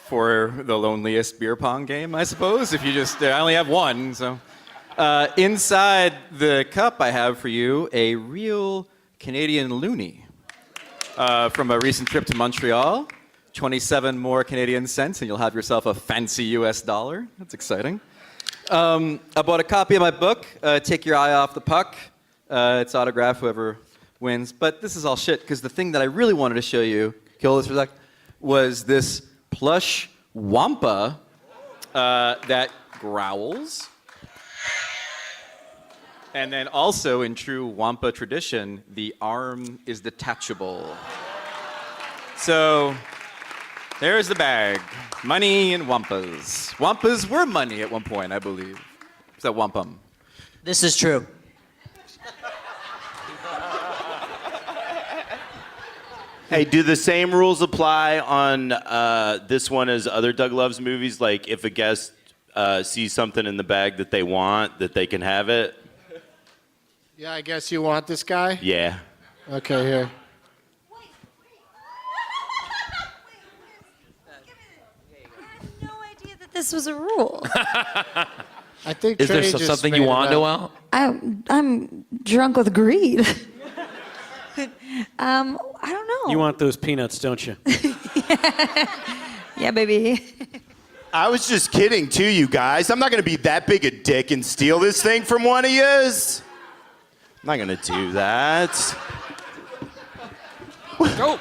for the loneliest beer pong game, I suppose. I only have one, so. Inside the cup I have for you a real Canadian loonie from a recent trip to Montreal. 27 more Canadian cents and you'll have yourself a fancy US dollar. That's exciting. I bought a copy of my book, Take Your Eye Off the Puck. It's autographed, whoever wins. But this is all shit, because the thing that I really wanted to show you, kill this for a sec, was this plush wampa that growls. And then also, in true wampa tradition, the arm is detachable. So There's the bag. Money and wampas. Wampas were money at one point, I believe. Is that wampum? This is true. Hey, do the same rules apply on this one as other Doug Loves movies? Like, if a guest sees something in the bag that they want, that they can have it? Yeah, I guess you want this guy? Yeah. Okay, here. This was a rule. I think Is there Trey just something made you it want, up. Noël? I'm drunk with greed. I don't know. You want those peanuts, don't you? Yeah, baby. I was just kidding, too, you guys. I'm not going to be that big a dick and steal this thing from one of yous. I'm not going to do that. Go.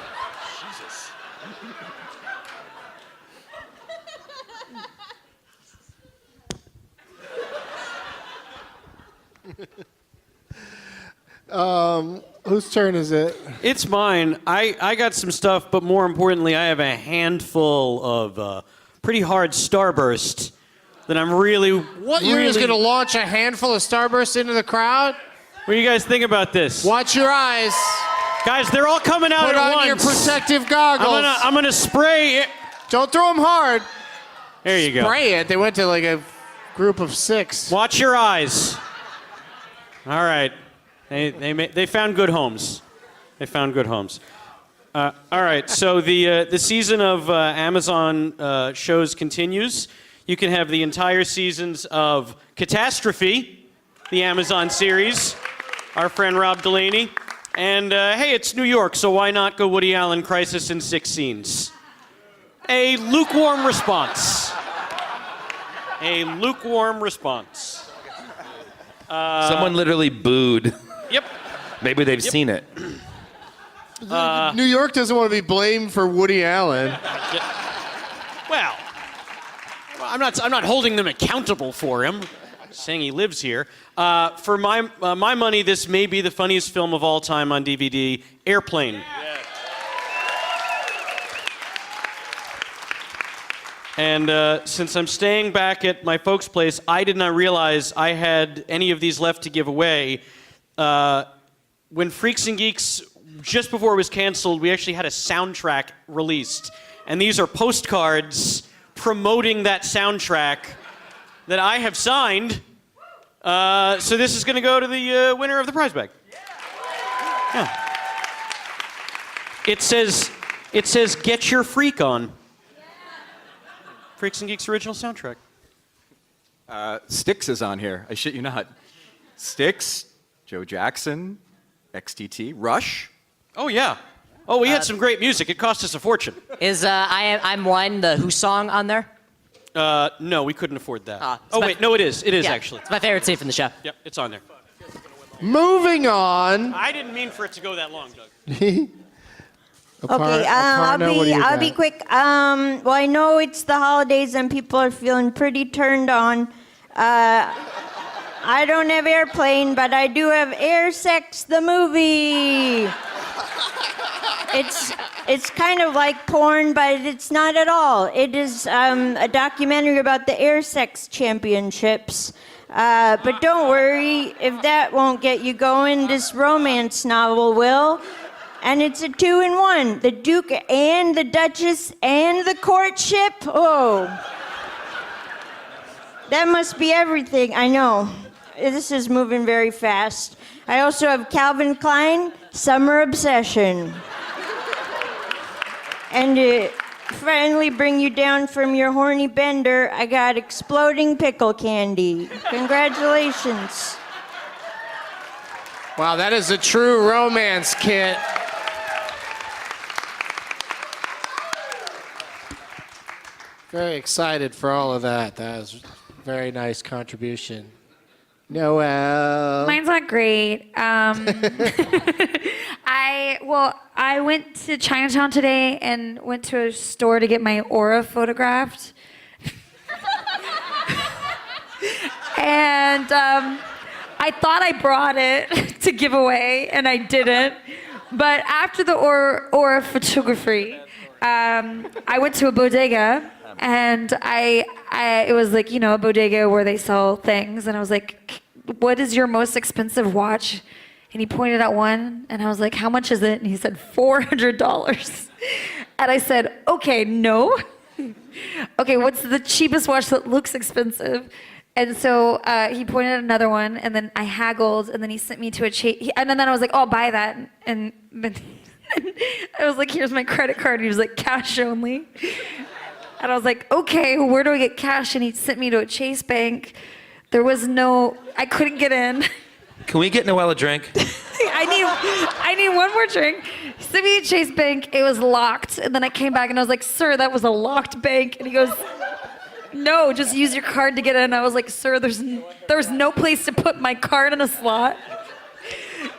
Whose turn is it? It's mine. I got some stuff, but more importantly, I have a handful of pretty hard starburst that I'm really. What, you're just going to launch a handful of Starburst into the crowd? What do you guys think about this? Watch your eyes. Guys, they're all coming out Put at on once. your protective goggles. I'm gonna spray it. Don't throw them hard. There you go. Spray it. They went to like a group of 6. Watch your eyes. All right. They found good homes. They found good homes. All right. So the season of Amazon shows continues. You can have the entire seasons of Catastrophe, the Amazon series. Our friend Rob Delaney. And hey, it's New York, so why not go Woody Allen Crisis in 6 Scenes? A lukewarm response. A lukewarm response. Someone literally booed. Yep. Maybe they've seen it. New York doesn't want to be blamed for Woody Allen. Well, I'm not holding them accountable for him. I'm saying he lives here. For my money, this may be the funniest film of all time on DVD, Airplane. Yeah. And since I'm staying back at my folks' place, I did not realize I had any of these left to give away. When Freaks and Geeks, just before it was canceled, we actually had a soundtrack released. And these are postcards promoting that soundtrack that I have signed. So this is going to go to the winner of the prize bag. Yeah. It says, "Get your freak on." Freaks and Geeks original soundtrack. Styx is on here. I shit you not. Styx, Joe Jackson, XTT, Rush. Oh yeah. Oh, we had some great music. It cost us a fortune. Is I'm One, the Who song on there? No, we couldn't afford that. It's wait, no, it is. It is yeah, actually. It's my favorite scene from the show. Yep, it's on there. Moving on. I didn't mean for it to go that long, Doug. Okay, I'll be quick. Well, I know it's the holidays and people are feeling pretty turned on. I don't have Airplane, but I do have Air Sex the movie. It's kind of like porn, but it's not at all. It is a documentary about the Air Sex Championships. But don't worry, if that won't get you going, this romance novel will. And it's a 2-in-1. The Duke and the Duchess and the courtship. Oh. That must be everything. I know. This is moving very fast. I also have Calvin Klein, Summer Obsession. And to finally bring you down from your horny bender, I got Exploding Pickle Candy. Congratulations. Wow, that is a true romance kit. Very excited for all of that. That was a very nice contribution. Noël. Mine's not great. I went to Chinatown today and went to a store to get my aura photographed. And I thought I brought it to give away, and I didn't. But after the aura photography, I went to a bodega, and it was like, you know, a bodega where they sell things, and I was like, what is your most expensive watch? And he pointed at one, and I was like, how much is it? And he said, $400. And I said, okay, no. Okay, what's the cheapest watch that looks expensive? And so he pointed at another one, and then I haggled, and then he sent me to a and then I was like, oh, I'll buy that. And then I was like, here's my credit card. And he was like, cash only. And I was like, okay, where do I get cash? And he sent me to a Chase Bank. I couldn't get in. Can we get Noël a drink? I need one more drink. He sent me to Chase Bank. It was locked. And then I came back and I was like, sir, that was a locked bank. And he goes, no, just use your card to get in. I was like, sir, there's no place to put my card in a slot.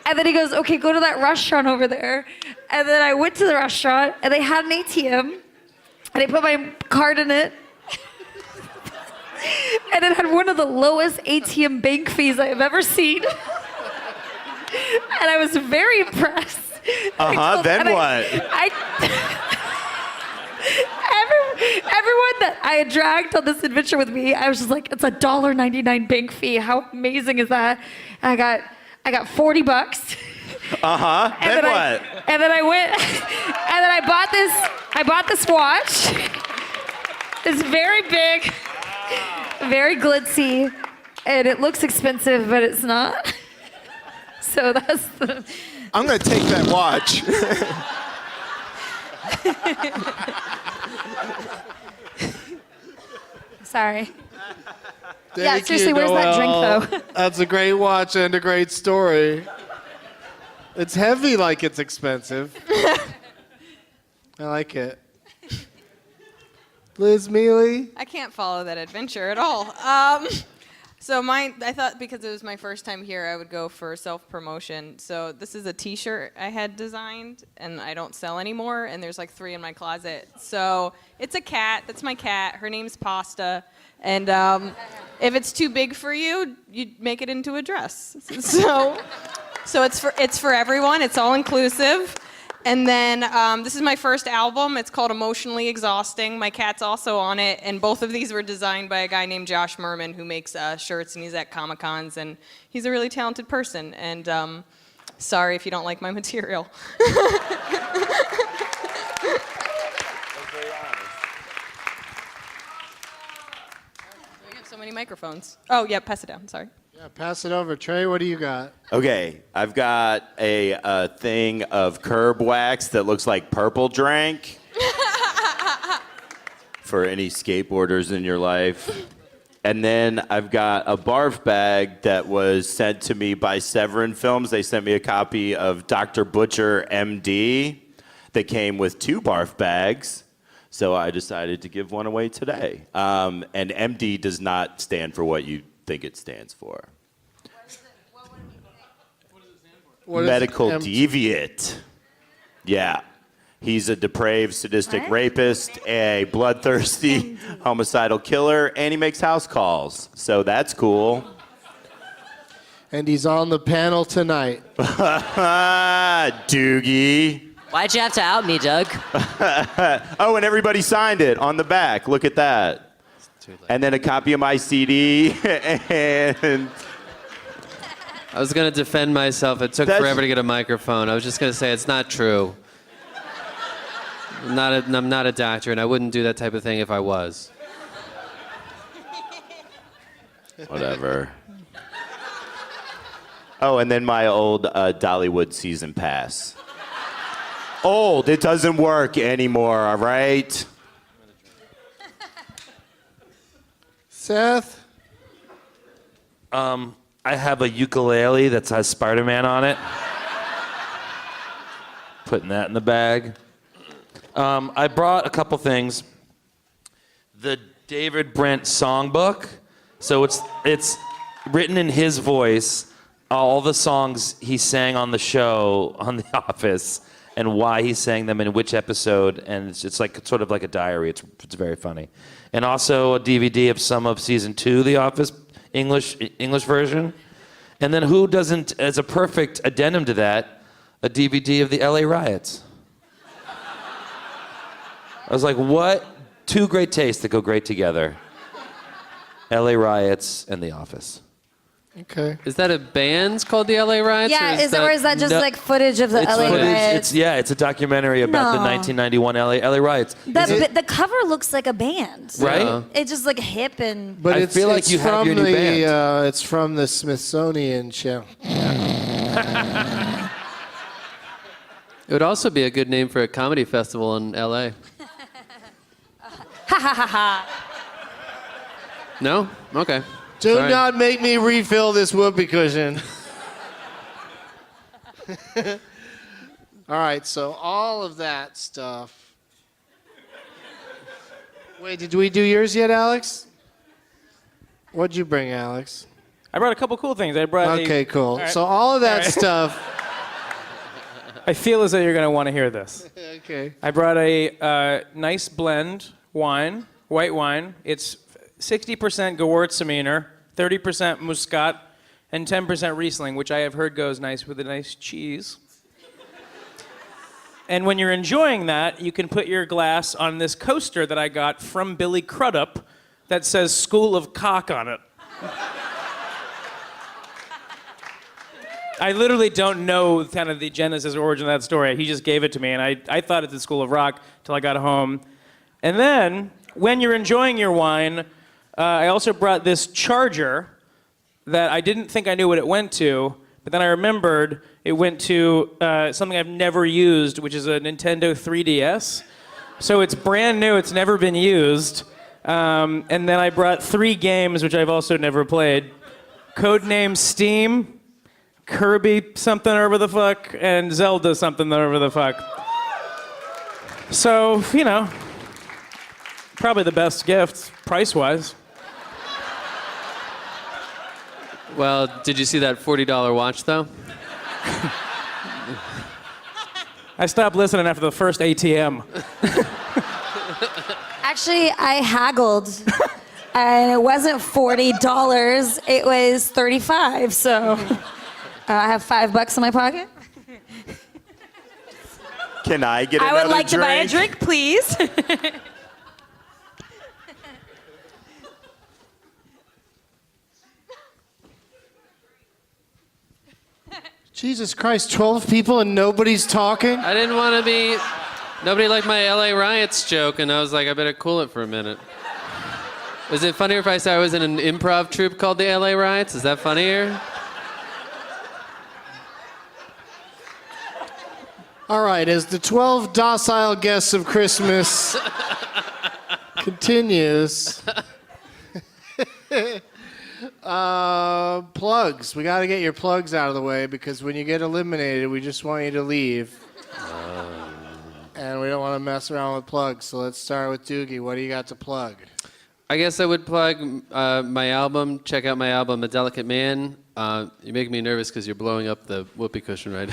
And then he goes, okay, go to that restaurant over there. And then I went to the restaurant and they had an ATM. And I put my card in it. And it had one of the lowest ATM bank fees I have ever seen. And I was very impressed. Then what? Everyone that I had dragged on this adventure with me, I was just like, it's a $1.99 bank fee. How amazing is that? And I got $40. Then what? And then I went, and then I bought this watch. It's very big, very glitzy, and it looks expensive, but it's not. So that's the... I'm going to take that watch. Sorry. Thank you, seriously, where's that drink, Noël. though? That's a great watch and a great story. It's heavy like it's expensive. I like it. Liz Miele? I can't follow that adventure at all. So I thought because it was my first time here, I would go for self-promotion. So this is a T-shirt I had designed, and I don't sell anymore, and there's like 3 in my closet. So it's a cat. That's my cat. Her name's Pasta. And if it's too big for you, you make it into a dress. So it's for everyone. It's all inclusive. And then this is my first album. It's called Emotionally Exhausting. My cat's also on it. And both of these were designed by a guy named Josh Merman, who makes shirts, and he's at Comic-Cons. And he's a really talented person. And sorry if you don't like my material. We have so many microphones. Oh, yeah, pass it down. Sorry. Yeah, pass it over. Trey, what do you got? Okay, I've got a thing of curb wax that looks like purple drink for any skateboarders in your life. And then I've got a barf bag that was sent to me by Severin Films. They sent me a copy of Dr. Butcher, MD, that came with 2 barf bags. So I decided to give one away today. And MD does not stand for what you think it stands for. Medical deviant. Yeah. He's a depraved, sadistic rapist, a bloodthirsty, homicidal killer, and he makes house calls. So that's cool. And he's on the panel tonight. Doogie. Why'd you have to out me, Doug? Oh, and everybody signed it on the back. Look at that. And then a copy of my CD. And I was going to defend myself. It took forever to get a microphone. I was just going to say it's not true. I'm not a doctor, and I wouldn't do that type of thing if I was. Whatever. Oh, and then my old Dollywood season pass. Old. It doesn't work anymore, all right? Seth? I have a ukulele that has Spider-Man on it. Putting that in the bag. I brought a couple things. The David Brent songbook. So it's written in his voice, all the songs he sang on the show on The Office, and why he sang them in which episode, and it's like sort of like a diary. It's very funny. And also a DVD of some of season 2 The Office, English version. And then who doesn't, as a perfect addendum to that, a DVD of the LA riots. I was like, what? Two great tastes that go great together. LA Riots and The Office. Okay. Is that a band called the LA Riots? Yeah, or is that just like footage of the It's LA footage. riots? It's a documentary about the No. 1991 LA Riots. The cover looks like a band. Right? It's just like hip and. But I it's, feel like it's you have from your new the band. it's from the Smithsonian show. It would also be a good name for a comedy festival in LA. Ha ha ha ha. No? Okay. Do Sorry. not make me refill this whoopee cushion. All right, so all of that stuff. Wait, did we do yours yet, Alex? What'd you bring, Alex? I brought a couple cool things. I brought. Okay, cool. All right. So all of that All right. stuff. I feel as though you're going to want to hear this. Okay. I brought a nice blend wine, white wine. It's 60% Gewürztraminer, 30% Muscat, and 10% Riesling, which I have heard goes nice with a nice cheese. And when you're enjoying that, you can put your glass on this coaster that I got from Billy Crudup that says School of Cock on it. I literally don't know kind of the genesis or origin of that story. He just gave it to me, and I thought it's the School of Rock till I got home. And then, when you're enjoying your wine, I also brought this charger that I didn't think I knew what it went to, but then I remembered it went to something I've never used, which is a Nintendo 3DS. So it's brand new, it's never been used. And then I brought 3 games, which I've also never played. Codename Steam, Kirby something or the fuck, and Zelda something or the fuck. So, you know, probably the best gift, price-wise. Well, did you see that $40 watch, though? I stopped listening after the first ATM. Actually, I haggled, and it wasn't $40. It was $35. So I have $5 in my pocket. Can I get I another would like drink? to buy a drink, please. Jesus Christ, 12 people and nobody's talking? I didn't want to be... Nobody liked my LA Riots joke, and I was like, I better cool it for a minute. Is it funnier if I said I was in an improv troupe called the LA Riots? Is that funnier? All right, as the 12 docile guests of Christmas continues. Plugs. We got to get your plugs out of the way because when you get eliminated, we just want you to leave. And we don't want to mess around with plugs. So let's start with Doogie. What do you got to plug? I guess I would plug my album. Check out my album, A Delicate Man. You make me nervous because you're blowing up the whoopee cushion right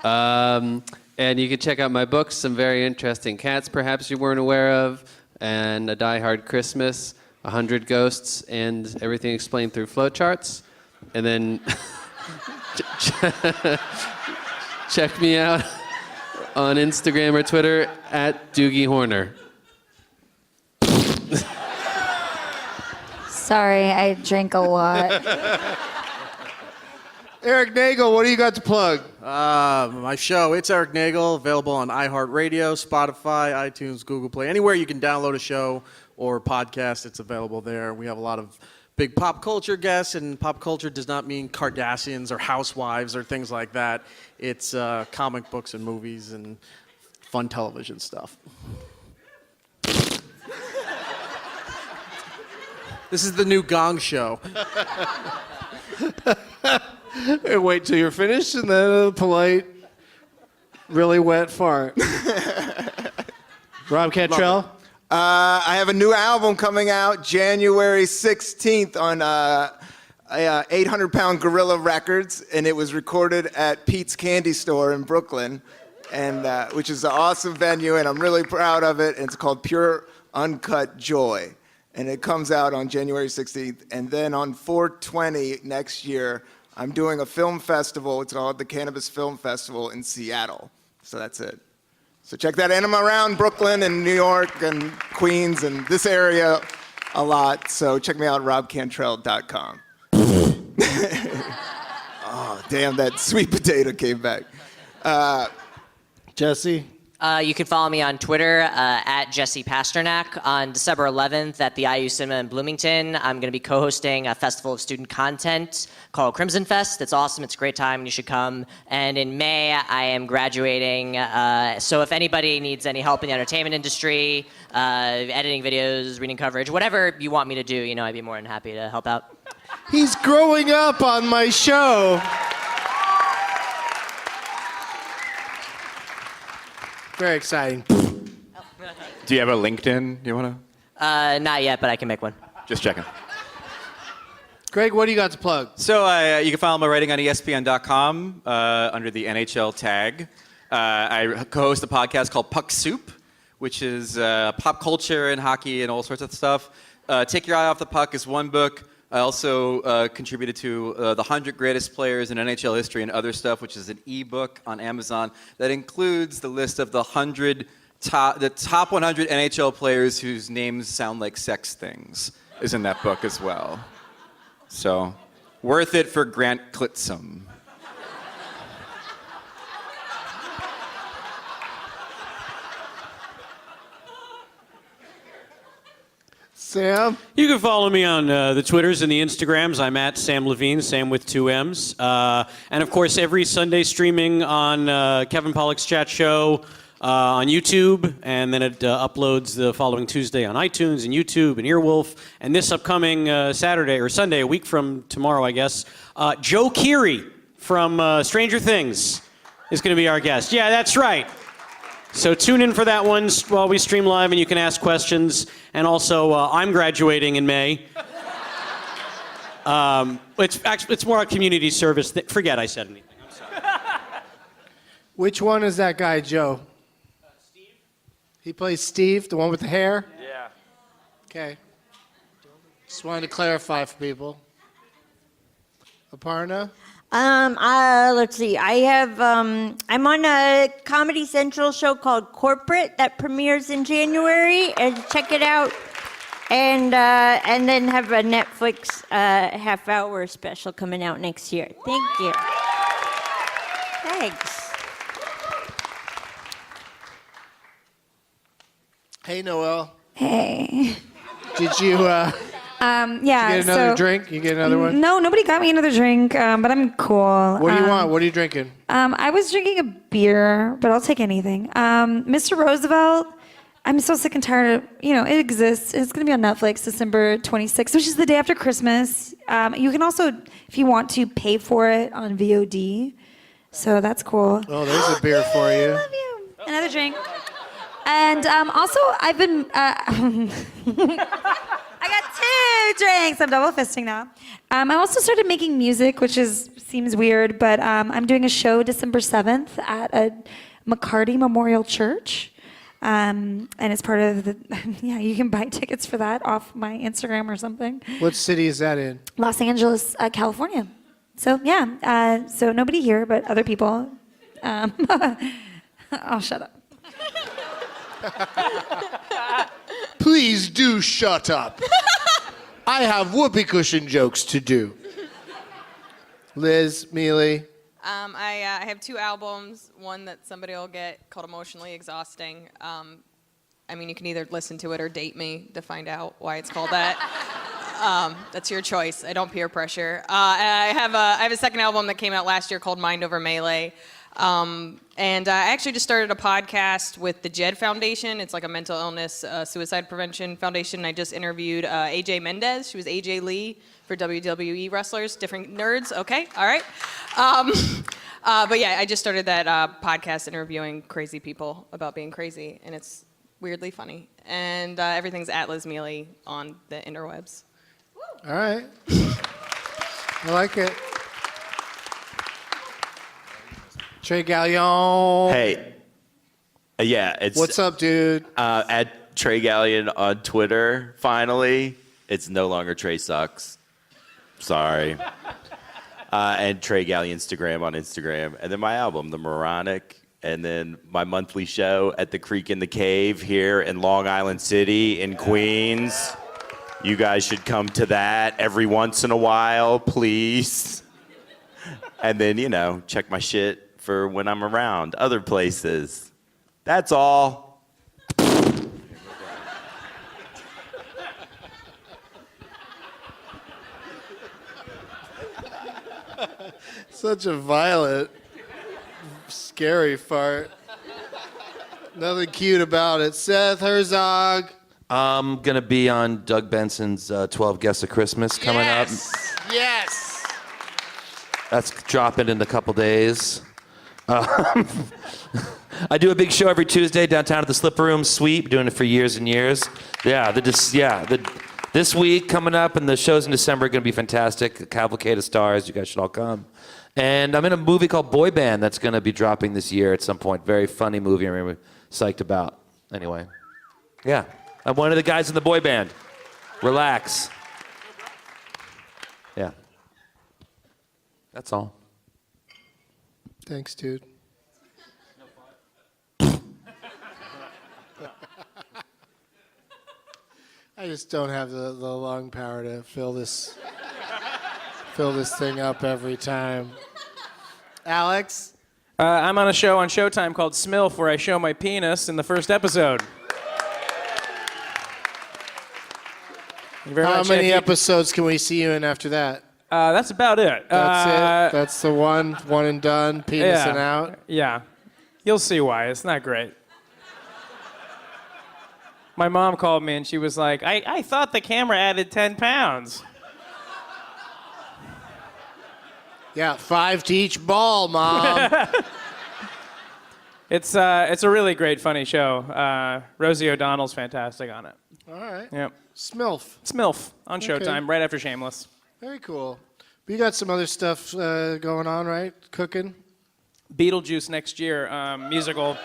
now. And you can check out my books, Some Very Interesting Cats Perhaps You Weren't Aware Of, and A Die Hard Christmas, 100 Ghosts, and Everything Explained Through Flowcharts. And then check me out on Instagram or Twitter at Doogie Horner. Sorry, I drank a lot. Erik Nagel, what do you got to plug? My show, It's Erik Nagel, available on iHeartRadio, Spotify, iTunes, Google Play. Anywhere you can download a show or podcast, it's available there. We have a lot of big pop culture guests, and pop culture does not mean Kardashians or housewives or things like that. It's comic books and movies and fun television stuff. This is the new Gong Show. Wait till you're finished and then a polite, really wet fart. Rob Cantrell? I have a new album coming out January 16th on 800-Pound Gorilla Records, and it was recorded at Pete's Candy Store in Brooklyn, and which is an awesome venue, and I'm really proud of it. And it's called Pure Uncut Joy, and it comes out on January 16th. And then on 4/20 next year, I'm doing a film festival. It's called the Cannabis Film Festival in Seattle. So that's it. So check that. And I'm around Brooklyn and New York and Queens and this area a lot. So check me out, robcantrell.com. Oh, damn, that sweet potato came back. Jesse? You can follow me on Twitter at Jesse Pasternack. On December 11th at the IU Cinema in Bloomington, I'm going to be co-hosting a festival of student content called Crimson Fest. It's awesome. It's a great time. You should come. And in May, I am graduating. So if anybody needs any help in the entertainment industry, editing videos, reading coverage, whatever you want me to do, I'd be more than happy to help out. He's growing up on my show. Very exciting. Do you have a LinkedIn? Do you want to? Not yet, but I can make one. Just checking. Greg, what do you got to plug? So you can follow my writing on ESPN.com under the NHL tag. I co-host a podcast called Puck Soup, which is pop culture and hockey and all sorts of stuff. Take Your Eye Off the Puck is one book. I also contributed to the 100 Greatest Players in NHL History and Other Stuff, which is an ebook on Amazon that includes the list of the top 100 NHL players whose names sound like sex things is in that book as well. So, worth it for Grant Klitzum. Sam? You can follow me on the Twitters and the Instagrams. I'm at Sam Levine, Sam with 2 M's. And of course, every Sunday streaming on Kevin Pollak's Chat Show on YouTube. And then it uploads the following Tuesday on iTunes and YouTube and Earwolf. And this upcoming Saturday or Sunday, a week from tomorrow, I guess, Joe Keery from Stranger Things is going to be our guest. Yeah, that's right. So tune in for that one while we stream live, and you can ask questions. And also, I'm graduating in May. It's more a community service. Forget I said anything. I'm sorry. Which one is that guy, Joe? Steve. He plays Steve, the one with the hair? Yeah. Okay. Just wanted to clarify for people. Aparna? Let's see. I have, I'm on a Comedy Central show called Corporate that premieres in January, and check it out. And then have a Netflix half-hour special coming out next year. Thank you. Thanks. Hey, Noël. Hey. Did you, Yeah. you get another drink? You get another one? No, nobody got me another drink, but I'm cool. What do you want? What are you drinking? I was drinking a beer, but I'll take anything. Mr. Roosevelt, I'm so sick and tired of, it exists. It's going to be on Netflix December 26th, which is the day after Christmas. You can also, if you want to, pay for it on VOD. So that's cool. Oh, there's a beer for you. I love you. Another drink. And also, I've been... I got 2 drinks. I'm double fisting now. I also started making music, which seems weird, but I'm doing a show December 7th at a McCarty Memorial Church. And it's part of the, you can buy tickets for that off my Instagram or something. What city is that in? Los Angeles, California. So, so nobody here, but other people. I'll shut up. Please do shut up. I have whoopee cushion jokes to do. Liz, Miele. I have 2 albums, one that somebody will get called Emotionally Exhausting. You can either listen to it or date me to find out why it's called that. That's your choice. I don't peer pressure. I have a second album that came out last year called Mind Over Miele. And I actually just started a podcast with the JED Foundation. It's like a mental illness suicide prevention foundation. I just interviewed AJ Mendez. She was AJ Lee for WWE wrestlers. Different nerds. Okay, all right. But yeah, I just started that podcast interviewing crazy people about being crazy, and it's weirdly funny. And everything's at Liz Miele on the interwebs. All right. I like it. Trey Galyon. Hey. Yeah, it's... What's up, dude? At Trey Galyon on Twitter, finally. It's no longer Trey Sucks. Sorry. And Trey Galyon Instagram on Instagram. And then my album, The Moronic, And then my monthly show at the Creek in the Cave here in Long Island City in Queens. You guys should come to that every once in a while, please. And then, check my shit for when I'm around other places. That's all. Such a violent, scary fart. Nothing cute about it. Seth Herzog. I'm going to be on Doug Benson's 12 Guests of Christmas coming up. Yes. That's dropping in a couple days. I do a big show every Tuesday downtown at the Slipper Room Suite. Been doing it for years and years. This week coming up, and the shows in December are going to be fantastic. Cavalcade of Stars. You guys should all come. And I'm in a movie called Boy Band that's going to be dropping this year at some point. Very funny movie I'm really psyched about. Anyway, yeah. I'm one of the guys in the boy band. Relax. Yeah. That's all. Thanks, dude. I just don't have the lung power to fill this thing up every time. Alex? I'm on a show on Showtime called Smilf where I show my penis in the first episode. How many episodes can we see you in after that? That's about it. That's it? That's the one and done, penis and out? Yeah. You'll see why. It's not great. My mom called me and she was like, I thought the camera added 10 pounds. Yeah, 5 to each ball, Mom. It's a really great, funny show. Rosie O'Donnell's fantastic on it. All right. Yep. Smilf on Showtime, right after Shameless. Very cool. But you got some other stuff going on, right? Cooking? Beetlejuice next year, musical.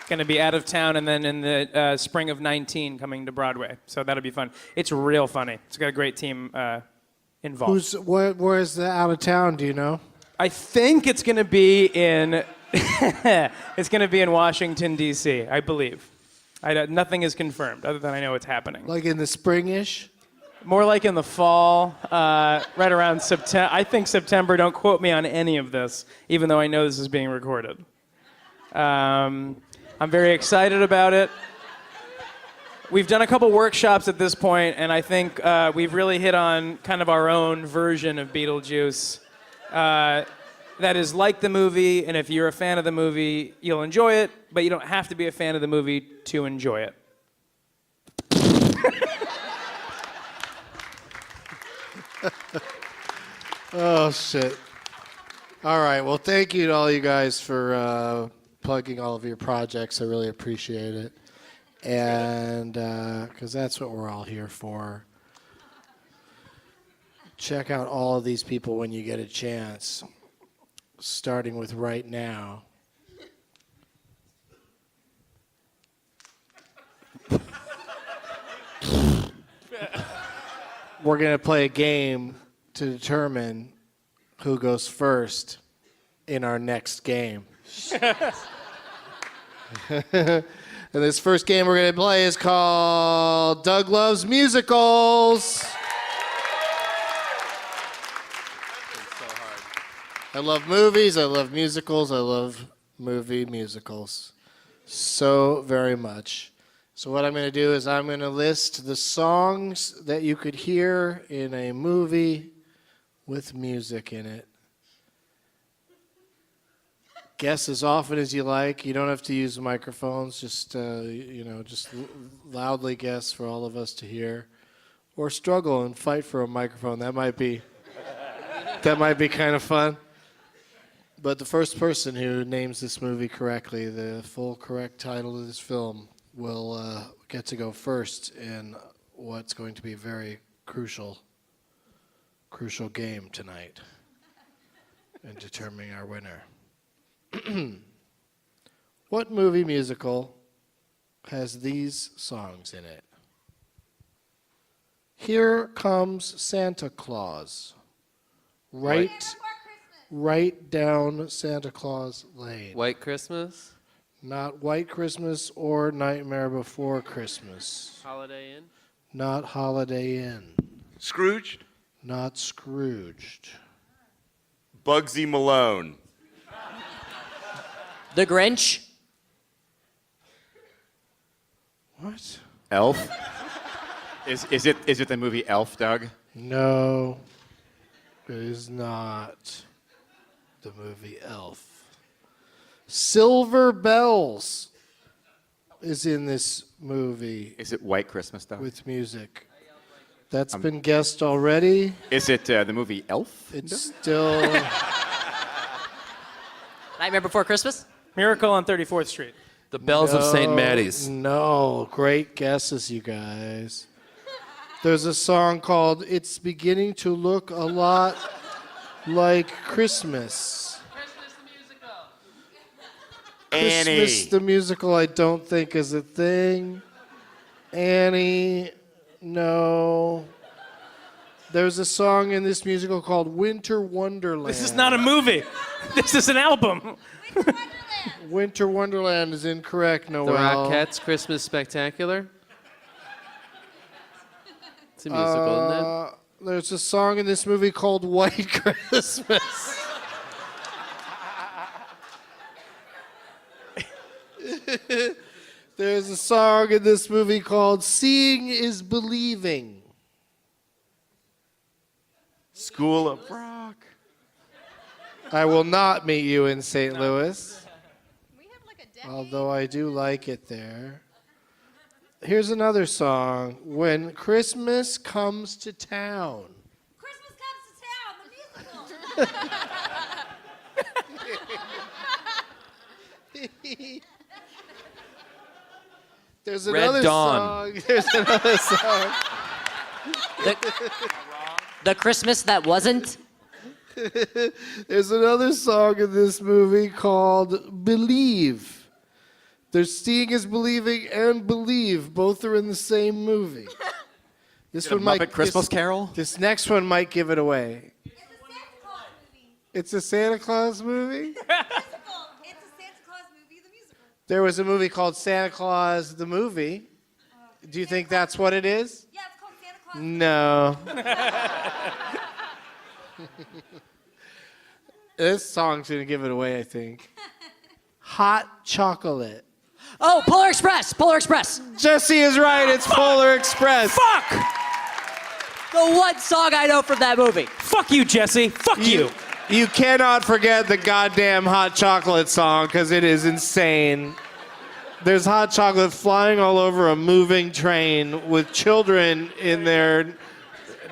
Going to be out of town, and then in the spring of 19 coming to Broadway. So that'll be fun. It's real funny. It's got a great team involved. Where's the out of town? Do you know? I think it's going to be in Washington D.C. I believe. Nothing is confirmed, other than I know it's happening. Like in the spring-ish? More like in the fall, right around September. I think September. Don't quote me on any of this, even though I know this is being recorded. I'm very excited about it. We've done a couple workshops at this point, and I think we've really hit on kind of our own version of Beetlejuice. That is like the movie, and if you're a fan of the movie, you'll enjoy it, but you don't have to be a fan of the movie to enjoy it. Oh, shit. All right. Well, thank you to all you guys for plugging all of your projects. I really appreciate it. And because that's what we're all here for. Check out all of these people when you get a chance, starting with right now. We're going to play a game to determine who goes first in our next game. And this first game we're going to play is called Doug Loves Musicals. I love movies, I love musicals, I love movie musicals so very much. So what I'm going to do is I'm going to list the songs that you could hear in a movie with music in it. Guess as often as you like. You don't have to use microphones. Just just loudly guess for all of us to hear, or struggle and fight for a microphone. That might be kind of fun. But the first person who names this movie correctly, the full correct title of this film, will get to go first in what's going to be a very crucial game tonight in determining our winner. What movie musical has these songs in it? Here Comes Santa Claus. Right right down Santa Claus Lane. White Christmas? Not White Christmas or Nightmare Before Christmas. Holiday Inn? Not Holiday Inn. Scrooged? Not Scrooged. Bugsy Malone. The Grinch. What? Elf? Is it the movie Elf, Doug? No, it is not the movie Elf. Silver Bells is in this movie. Is it White Christmas, Doug? With music. That's been guessed already. Is it the movie Elf? It's still... Nightmare Before Christmas? Miracle on 34th Street. The Bells of St. Maddie's. No, great guesses, you guys. There's a song called It's Beginning to Look a Lot Like Christmas. Christmas the musical. Annie. Christmas the musical I don't think is a thing. Annie, no. There's a song in this musical called Winter Wonderland. This is not a movie. This is an album. Winter Wonderland is incorrect, Noel. The Rockettes Christmas Spectacular? It's a musical, isn't it? There's a song in this movie called White Christmas. There's a song in this movie called Seeing is Believing. School of Rock. I will not meet you in St. Louis. Although I do like it there. Here's another song. When Christmas Comes to Town. Christmas Comes to Town, the musical. There's Red another Dawn. song. There's another song. The Christmas That Wasn't? There's another song in this movie called Believe. There's Seeing is Believing and Believe. Both are in the same movie. This Is it a Muppet Christmas Carol? This next one might give it away. It's a Santa Claus movie? It's a Santa Claus movie, the musical. There was a movie called Santa Claus the Movie. Do you think that's what it is? Yeah, it's called Santa Claus. No. This song's going to give it away, I think. Hot Chocolate. Oh, Polar Express! Polar Express! Jesse is right. It's Polar Express. Fuck! The one song I know from that movie. Fuck you, Jesse. Fuck you. You cannot forget the goddamn Hot Chocolate song because it is insane. There's hot chocolate flying all over a moving train with children in their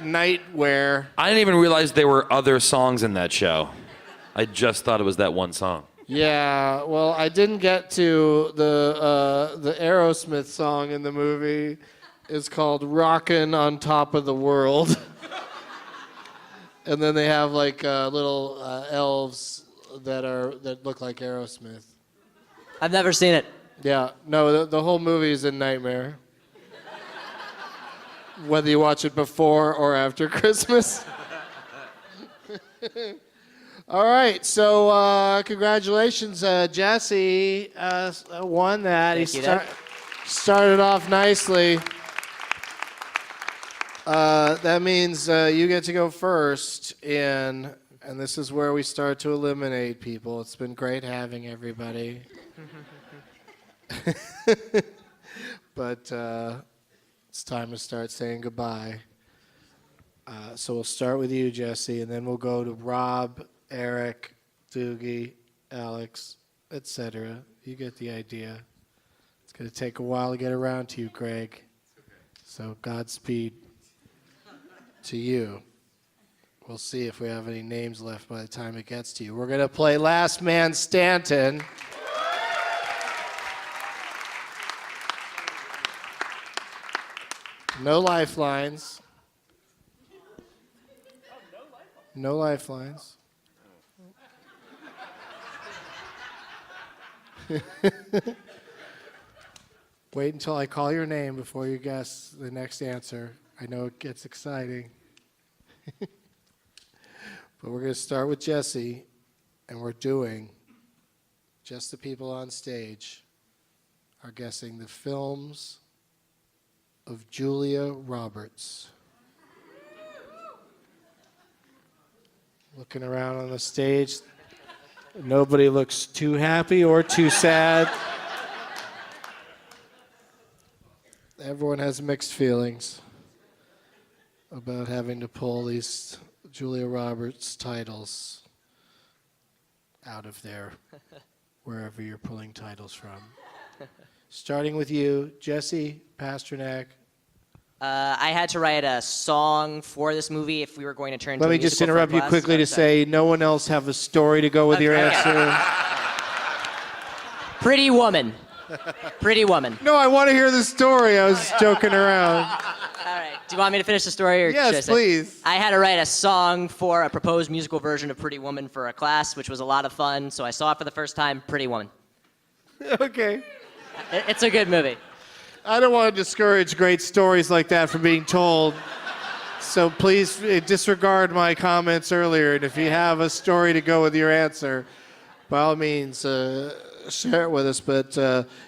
nightwear. I didn't even realize there were other songs in that show. I just thought it was that one song. Yeah, well, I didn't get to the Aerosmith song in the movie. It's called "Rockin' on Top of the World," and then they have like little elves that look like Aerosmith. I've never seen it. Yeah, no, the whole movie is a nightmare. Whether you watch it before or after Christmas. All right, so congratulations, Jesse won that. Thank you, started off nicely. That means you get to go first, and this is where we start to eliminate people. It's been great having everybody. But it's time to start saying goodbye. So we'll start with you, Jesse, and then we'll go to Rob, Erik, Doogie, Alex, etc. You get the idea. It's going to take a while to get around to you, Greg. So Godspeed to you. We'll see if we have any names left by the time it gets to you. We're going to play Last Man Stanton. No lifelines. No lifelines. Wait until I call your name before you guess the next answer. I know it gets exciting. But we're going to start with Jesse. and we're doing, just the people on stage are guessing the films of Julia Roberts. Looking around on the stage, nobody looks too happy or too sad. Everyone has mixed feelings about having to pull these Julia Roberts titles out of there, wherever you're pulling titles from. Starting with you, Jesse, Pasternack. I had to write a song for this movie if we were going to turn. Let me just interrupt you quickly to say, no one else have a story to go with your answer. Pretty Woman. Pretty Woman. No, I want to hear the story. I was joking around. All right. Do you want me to finish the story? Or Yes, please. I had to write a song for a proposed musical version of Pretty Woman for a class, which was a lot of fun. So I saw it for the first time. Pretty Woman. Okay. It's a good movie. I don't want to discourage great stories like that from being told. So please disregard my comments earlier. And if you have a story to go with your answer, by all means, share it with us. But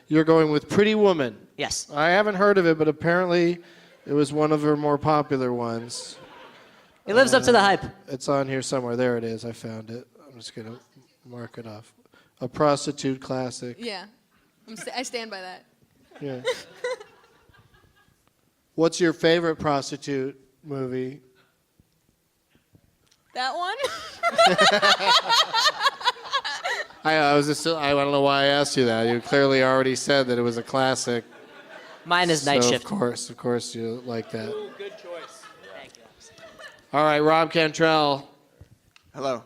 you're going with Pretty Woman. Yes. I haven't heard of it, but apparently it was one of her more popular ones. It lives up to the hype. It's on here somewhere. There it is. I found it. I'm just going to mark it off. A prostitute classic. Yeah. I stand by that. Yeah. What's your favorite prostitute movie? That one? I don't know why I asked you that. You clearly already said that it was a classic. Mine is Night Shift. Of course, you like that. Ooh, good choice. Thank you. All right, Rob Cantrell. Hello.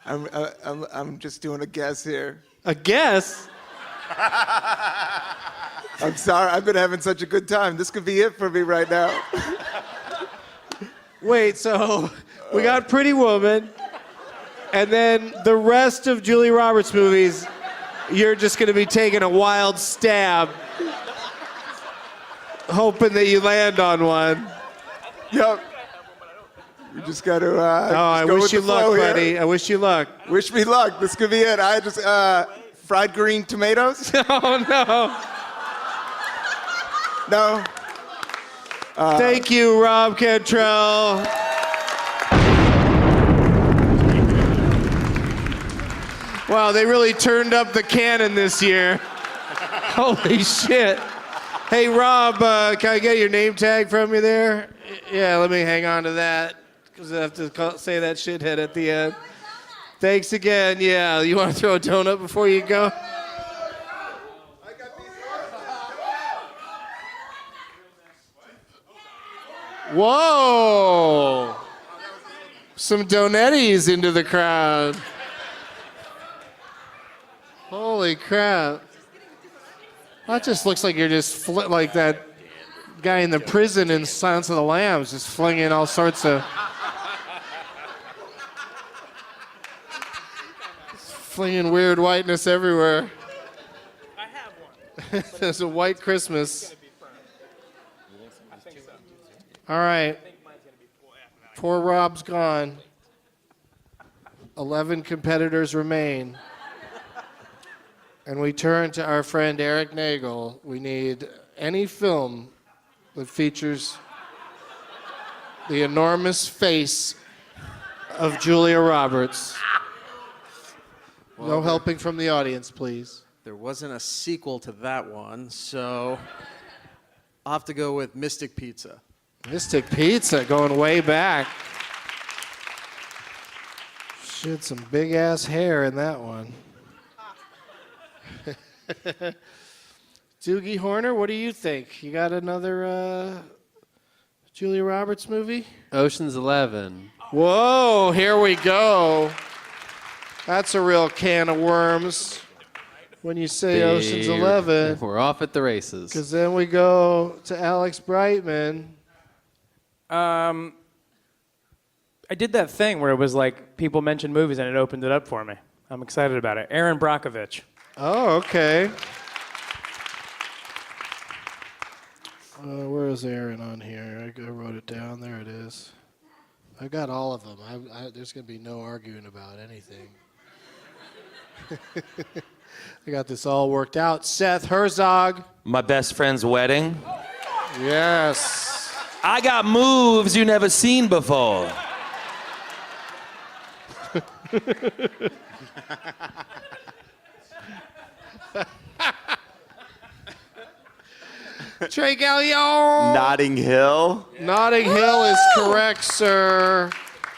I'm just doing a guess here. A guess? I'm sorry. I've been having such a good time. This could be it for me right now. Wait, so we got Pretty Woman, and then the rest of Julia Roberts movies, you're just going to be taking a wild stab, hoping that you land on one. Yep. You just got to. I wish you luck, buddy. I wish you luck. Wish me luck. This could be it. I just fried green tomatoes. Oh no. No. Thank you, Rob Cantrell. Wow, they really turned up the cannon this year. Holy shit. Hey, Rob, can I get your name tag from you there? Yeah, let me hang on to that, because I have to say that shithead at the end. Thanks again. Yeah, you want to throw a donut before you go? Whoa! Some donettis into the crowd. Holy crap. That just looks like you're just like that guy in the prison in Silence of the Lambs, just flinging all sorts of... flinging weird whiteness everywhere. I have one. There's a white Christmas. All right. Poor Rob's gone. 11 competitors remain. And we turn to our friend Erik Nagel. We need any film that features the enormous face of Julia Roberts. No helping from the audience, please. There wasn't a sequel to that one, so I'll have to go with Mystic Pizza. Mystic Pizza, going way back. She had some big ass hair in that one. Doogie Horner, what do you think? You got another Julia Roberts movie? Ocean's 11. Whoa, here we go. That's a real can of worms when you say Ocean's 11. We're off at the races. Because then we go to Alex Brightman. I did that thing where it was like people mentioned movies and it opened it up for me. I'm excited about it. Aaron Brockovich. Oh, okay. Where is Aaron on here? I wrote it down. There it is. I got all of them. There's going to be no arguing about anything. I got this all worked out. Seth Herzog. My best friend's wedding. Yes. I got moves you never seen before. Trey Galyon. Notting Hill. Notting Hill is correct, sir.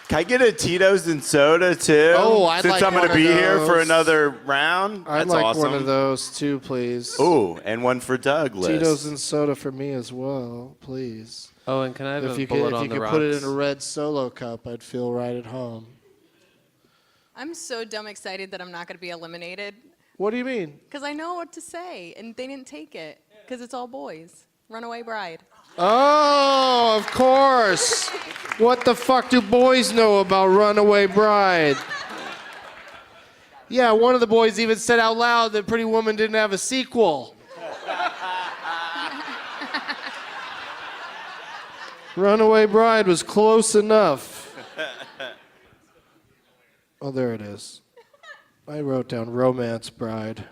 Can I get a Tito's and soda too? Oh, I'd Since like I'm one gonna of be here for those. another round. I'd That's like awesome. one of those too, please. Ooh, and one for Doug, Liz. Tito's and soda for me as well, please. Oh, and can I have If a you bullet could, on if the you could rocks? put it in a red Solo cup, I'd feel right at home. I'm so dumb excited that I'm not going to be eliminated What do you mean? because I know what to say, and they didn't take it because it's all boys. Runaway Bride. Oh, of course. What the fuck do boys know about Runaway Bride? Yeah, one of the boys even said out loud that Pretty Woman didn't have a sequel. Runaway Bride was close enough. Oh, there it is. I wrote down Romance Bride.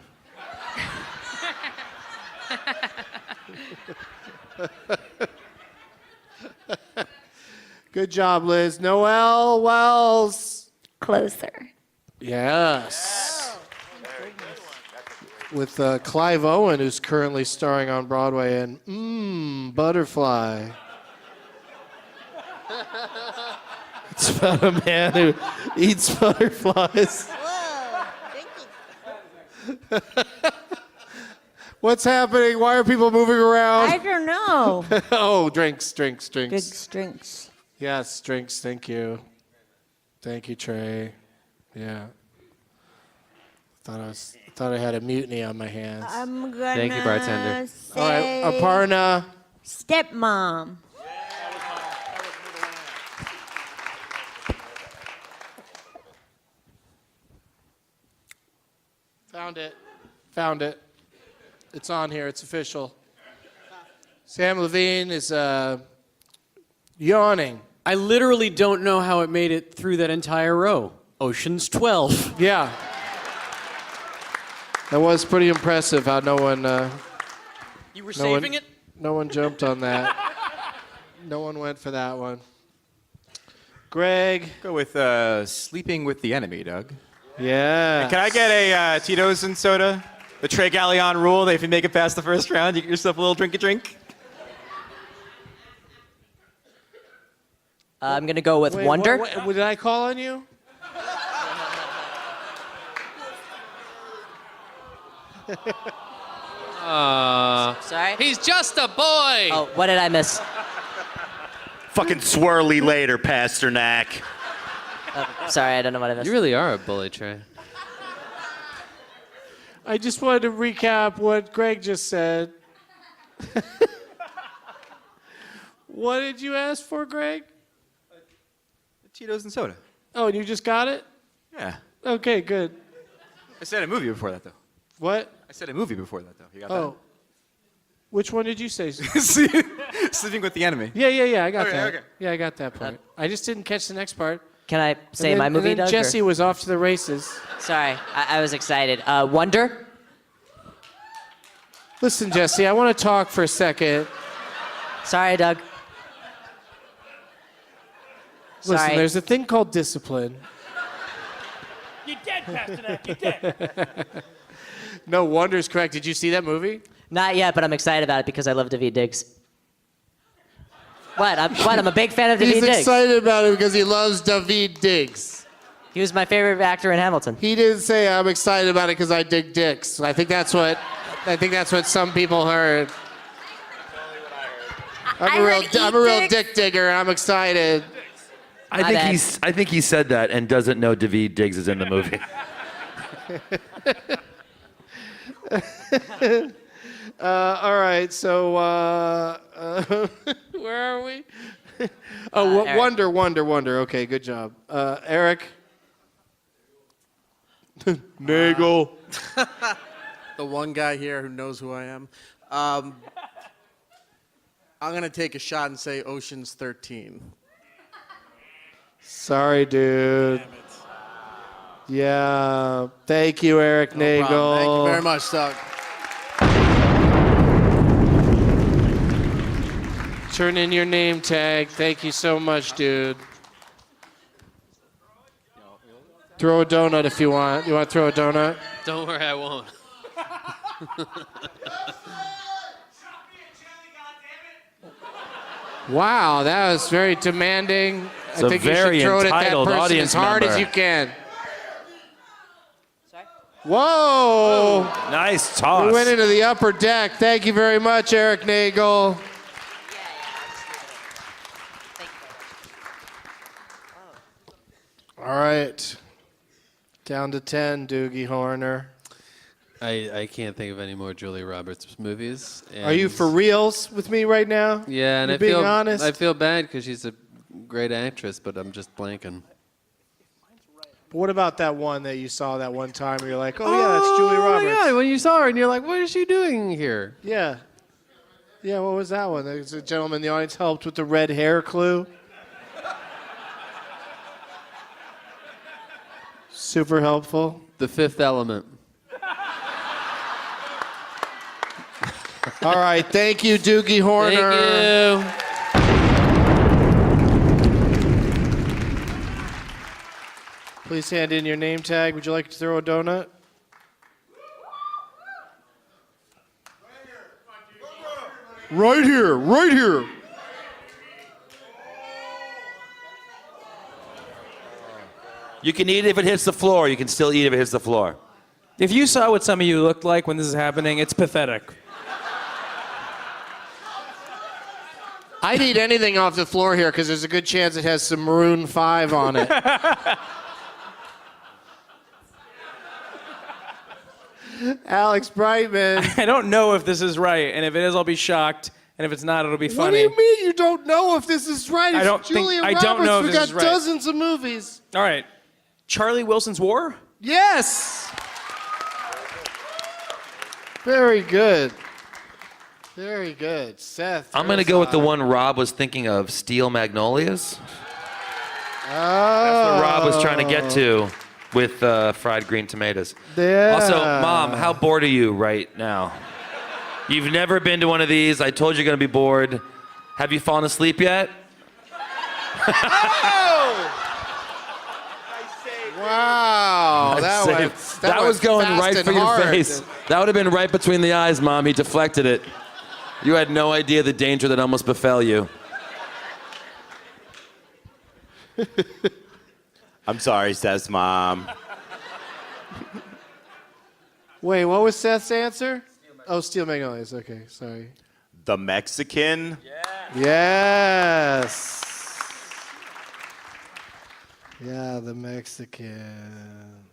Good job, Liz. Noël Wells. Closer. Yes. With Clive Owen, who's currently starring on Broadway in Butterfly. It's about a man who eats butterflies. What's happening? Why are people moving around? I don't know. Oh, drinks. Drinks, drinks. Yes, drinks. Thank you. Thank you, Trey. Yeah. Thought I had a mutiny on my hands. I'm gonna Thank you, bartender. say All right, Aparna. stepmom. Found it. It's on here. It's official. Samm Levine is yawning. I literally don't know how it made it through that entire row. Ocean's 12. Yeah. That was pretty impressive how no one. You were no one- saving it? No one jumped on that. No one went for that one. Greg. Go with Sleeping with the Enemy, Doug. Yeah. Can I get a Tito's and soda? The Trey Galyon rule, that if you make it past the first round, you get yourself a little drink. I'm going to go with Wait, Wonder. what, did I call on you? Sorry? He's just a boy. Oh, what did I miss? Fucking swirly later, Pasternack. Sorry, I don't know what I missed. You really are a bully, Trey. I just wanted to recap what Greg just said. What did you ask for, Greg? Tito's and soda. Oh, and you just got it? Yeah. Okay, good. I said a movie before that, though. What? I said a movie before that, though. You got Oh. Which one did you say? that? Sleeping with the Enemy. Yeah, I got Okay, that. okay. Yeah, I got that part. I just didn't catch the next part. Can I say And my then- movie, and then Doug? Jesse was off to the races. Sorry, I was excited. Wonder? Listen, Jesse, I want to talk for a second. Sorry, Doug. Listen, Sorry. there's a thing called discipline. You're dead, Pasternack. You're dead. No, Wonder's correct. Did you see that movie? Not yet, but I'm excited about it because I love Daveed Diggs. What? I'm a big fan of Daveed He's Diggs. excited about it because he loves Daveed Diggs. He was my favorite actor in Hamilton. He didn't say I'm excited about it because I dig dicks. I think that's what some people heard. I'm a real dick digger. I'm excited. I think he said that and doesn't know Daveed Diggs is in the movie. All right, so where are we? Eric. Wonder. Okay, good job. Erik. Nagel. The one guy here who knows who I am. I'm going to take a shot and say Ocean's 13. Sorry, dude. Yeah. Thank you, Erik Nagel. Problem. Thank you very much, Doug. Turn in your name tag. Thank you so much, dude. Throw a donut if you want. You want to throw a donut? Don't worry, I won't. Wow, that was very demanding. It's I a think you very should throw it at that entitled person audience as hard member. as you can. Whoa! Nice toss. We went into the upper deck. Thank you very much, Erik Nagel. All right. Down to 10, Doogie Horner. I can't think of any more Julia Roberts movies. Are you for reals with me right now? Yeah, and You're I being feel honest? I feel bad because she's a great actress, but I'm just blanking. But what about that one that you saw that one time where you're like, oh, yeah, that's Julia Roberts. Yeah, when you saw her and you're like, what is she doing here? Yeah. Yeah, what was that one? There was a gentleman in the audience helped with the red hair clue. Super helpful. The Fifth Element. All right, thank you, Doogie Horner. Thank you. Please hand in your name tag. Would you like to throw a donut? Right here, right here. You can eat it if it hits the floor. You can still eat if it hits the floor. If you saw what some of you looked like when this is happening, it's pathetic. I'd eat anything off the floor here because there's a good chance it has some Maroon 5 on it. Alex Brightman. I don't know if this is right, and if it is, I'll be shocked. And if it's not, it'll be What funny. do you mean you don't know if this is right? I It's don't think- Julia I Roberts. don't know if We've this got is right. dozens of movies. All right. Charlie Wilson's War? Yes. Very good. Very good. Seth. I'm going to go with the one Rob was thinking of, Steel Magnolias. Oh. That's what Rob was trying to get to with fried green tomatoes. Yeah. Also, Mom, how bored are you right now? You've never been to one of these. I told you you're going to be bored. Have you fallen asleep yet? Wow. That was going fast right and for your hard. face. That would have been right between the eyes, Mom. He deflected it. You had no idea the danger that almost befell you. I'm sorry, Seth's mom. Wait, what was Seth's answer? Oh, Steel Magnolias. Okay, sorry. The Mexican. Yes. Yeah, the Mexican.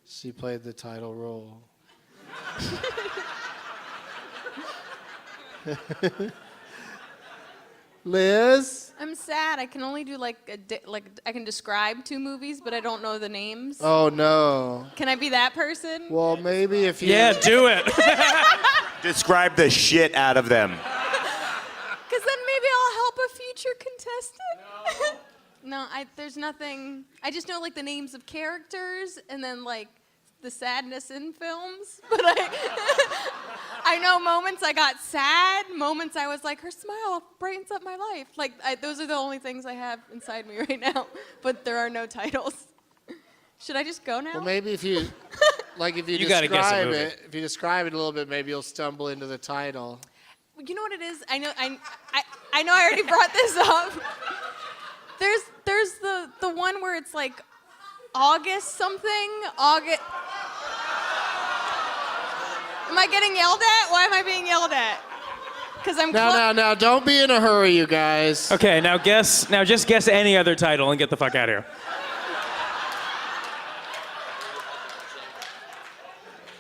She played the title role. Liz? I'm sad. I can only do like I can describe 2 movies, but I don't know the names. Oh, no. Can I be that person? Well, maybe if you... Yeah, do it. Describe the shit out of them. Because then maybe I'll help a future contestant. No, there's nothing. I just know like the names of characters and then like the sadness in films. But I know moments I got sad, moments I was like, her smile brightens up my life. Like those are the only things I have inside me right now. But there are no titles. Should I just go now? Well, maybe if you, You gotta guess a describe movie. it, if you describe it a little bit, maybe you'll stumble into the title. You know what it is? I know I already brought this up. There's the one where it's like August something. August. Am I getting yelled at? Why am I being yelled at? Because I'm Now, don't be in a hurry, you guys. Okay, now just guess any other title and get the fuck out of here.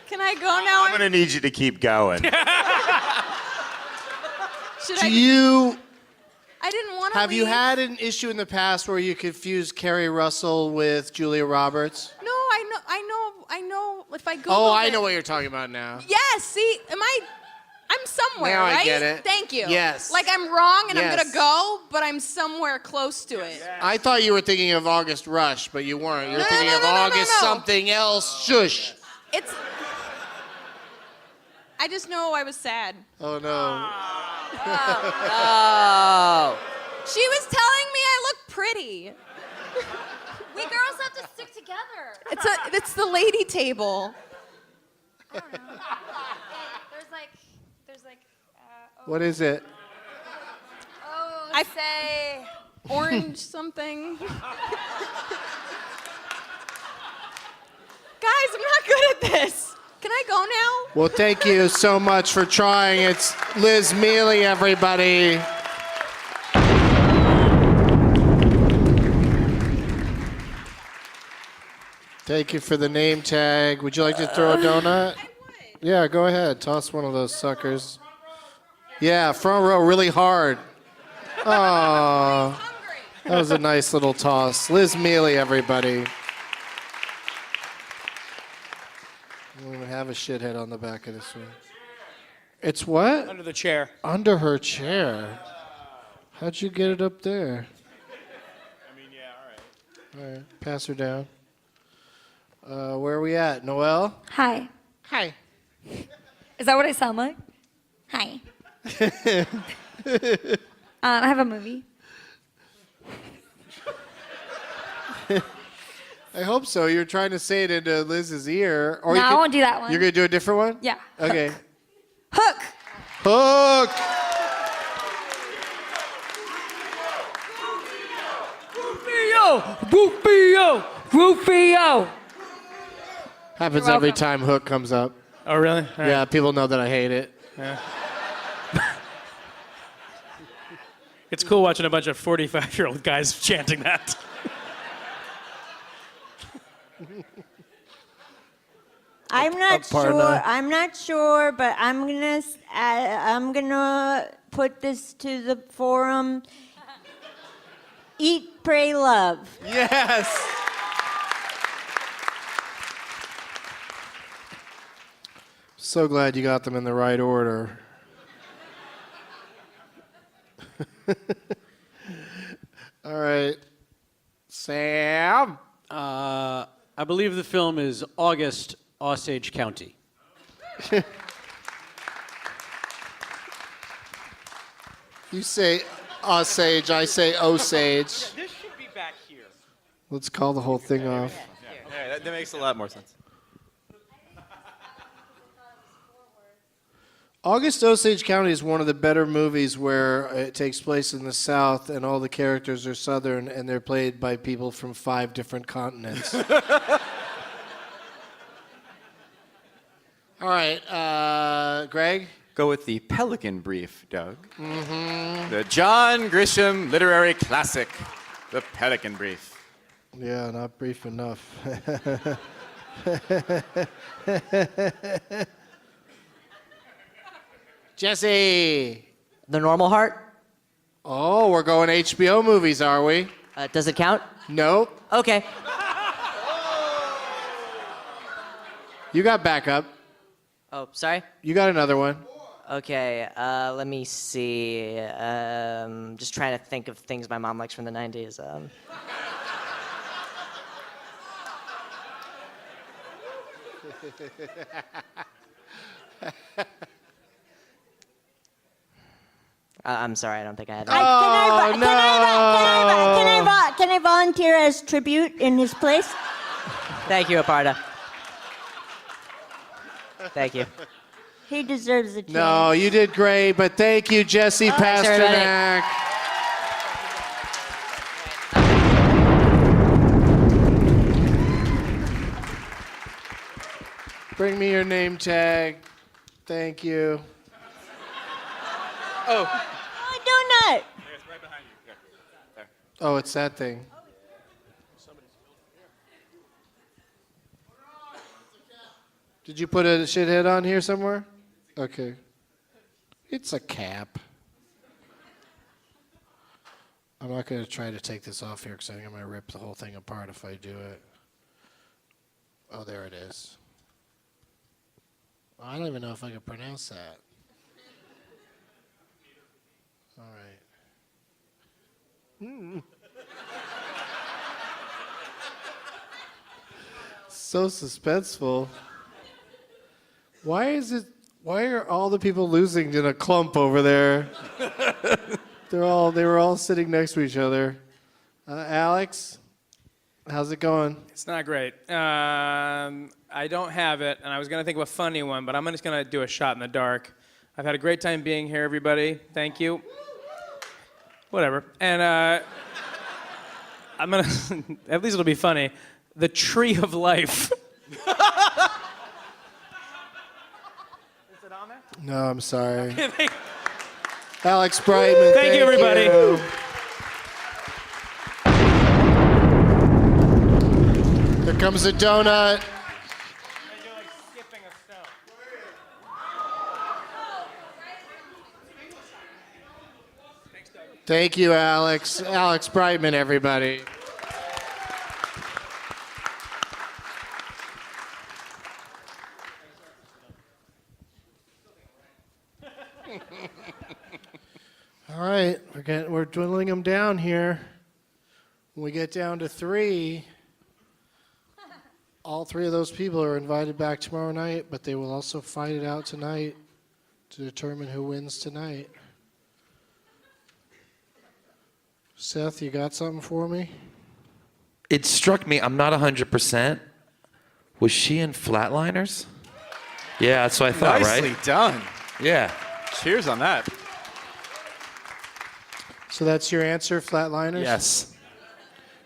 Can I go now? I'm gonna need you to keep going. Should I didn't want to. Have you had an issue in the past where you confused Kerry Russell with Julia Roberts? No, I know. If I go. Oh, I know what you're talking about now. Yes. See, I I'm somewhere, Now I right? get it. Thank you. Yes. Like I'm wrong and I'm Yes. gonna go, but I'm somewhere close to it. I thought you were thinking of August Rush, but you weren't. You were thinking of August something else. Shush. It's. I just know I was sad. Oh no. Oh. She was telling me I look pretty. We girls have to stick together. It's the lady table. There's like. What is it? Oh, I say. Orange something. Guys, I'm not good at this. Can I go now? Well, thank you so much for trying. It's Liz Miele, everybody. Thank you for the name tag. Would you like to throw a donut? I would. Yeah, go ahead. Toss one of those suckers. Yeah, front row really hard. Oh, that was a nice little toss. Liz Miele, everybody. We don't even have a shithead on the back of this one. It's what? Under the chair. Under her chair. How'd you get it up there? I mean, yeah, all right. All right, pass her down. Where are we at? Noël? Hi. Hi. Is that what I sound like? Hi. I have a movie. I hope so. You're trying to say it into Liz's ear. Or No, you I won't do that one. You're going to do a different one? Yeah. Okay. Hook. Hook. Rufio! Rufio! Happens You're every welcome. time Hook comes up. Oh, really? All right. Yeah, people know that I hate it. Yeah. It's cool watching a bunch of 45-year-old guys chanting that. I'm not Aparna. sure. I'm not sure, but I'm gonna put this to the forum. Eat, pray, love. Yes. So glad you got them in the right order. All right. Sam? I believe the film is August, Osage County. You say Osage, I say Osage. This should be back here. Let's call the whole thing off. Yeah, that makes a lot more sense. August Osage County is one of the better movies where it takes place in the South and all the characters are Southern and they're played by people from 5 different continents. All right, Greg? Go with the Pelican Brief, Doug. The John Grisham literary classic, The Pelican Brief. Yeah, not brief enough. Jesse. The Normal Heart. Oh, we're going HBO movies, are we? Does it count? Nope. Okay. You got backup. Oh, sorry. You got another one. Okay. Let me see. Just trying to think of things my mom likes from the '90s. I'm sorry, I don't think I had. Can I volunteer as tribute in his place? Thank you, Aparna. Thank you. He deserves a chance. No, you did great, but thank you, Jesse Thanks, everybody. Pasternack. Bring me your name tag. Thank you. Oh, donut. Oh, it's that thing. Did you put a shithead on here somewhere? Okay. It's a cap. I'm not going to try to take this off here because I think I'm going to rip the whole thing apart if I do it. Oh, there it is. I don't even know if I can pronounce that. So suspenseful. Why are all the people losing in a clump over there? They were all sitting next to each other. Alex, how's it going? It's not great. I don't have it, and I was going to think of a funny one, but I'm just going to do a shot in the dark. I've had a great time being here, everybody. Thank you. Whatever. And I'm going to, at least it'll be funny, the tree of life. Is it on there? No, I'm sorry. Alex Brightman. Thank you, everybody. Here comes a donut. Thank you, Alex. Alex Brightman, everybody. All right, we're dwindling them down here. When we get down to 3, all 3 of those people are invited back tomorrow night, but they will also fight it out tonight to determine who wins tonight. Seth, you got something for me? It struck me, I'm not 100%. Was she in Flatliners? Yeah, that's what I thought, Nicely right? done. Yeah. Cheers on that. So that's your answer, Flatliners? Yes.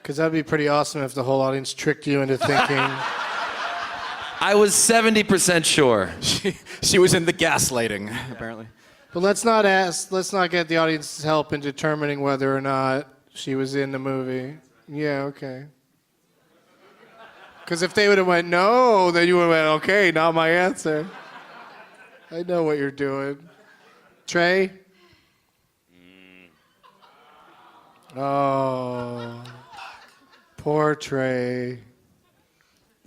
Because that'd be pretty awesome if the whole audience tricked you into thinking. I was 70% sure. She was in the gaslighting, apparently. But let's not get the audience's help in determining whether or not she was in the movie. Yeah, okay. Because if they would have went no, then you would have went, okay, not my answer. I know what you're doing. Trey? Oh, poor Trey.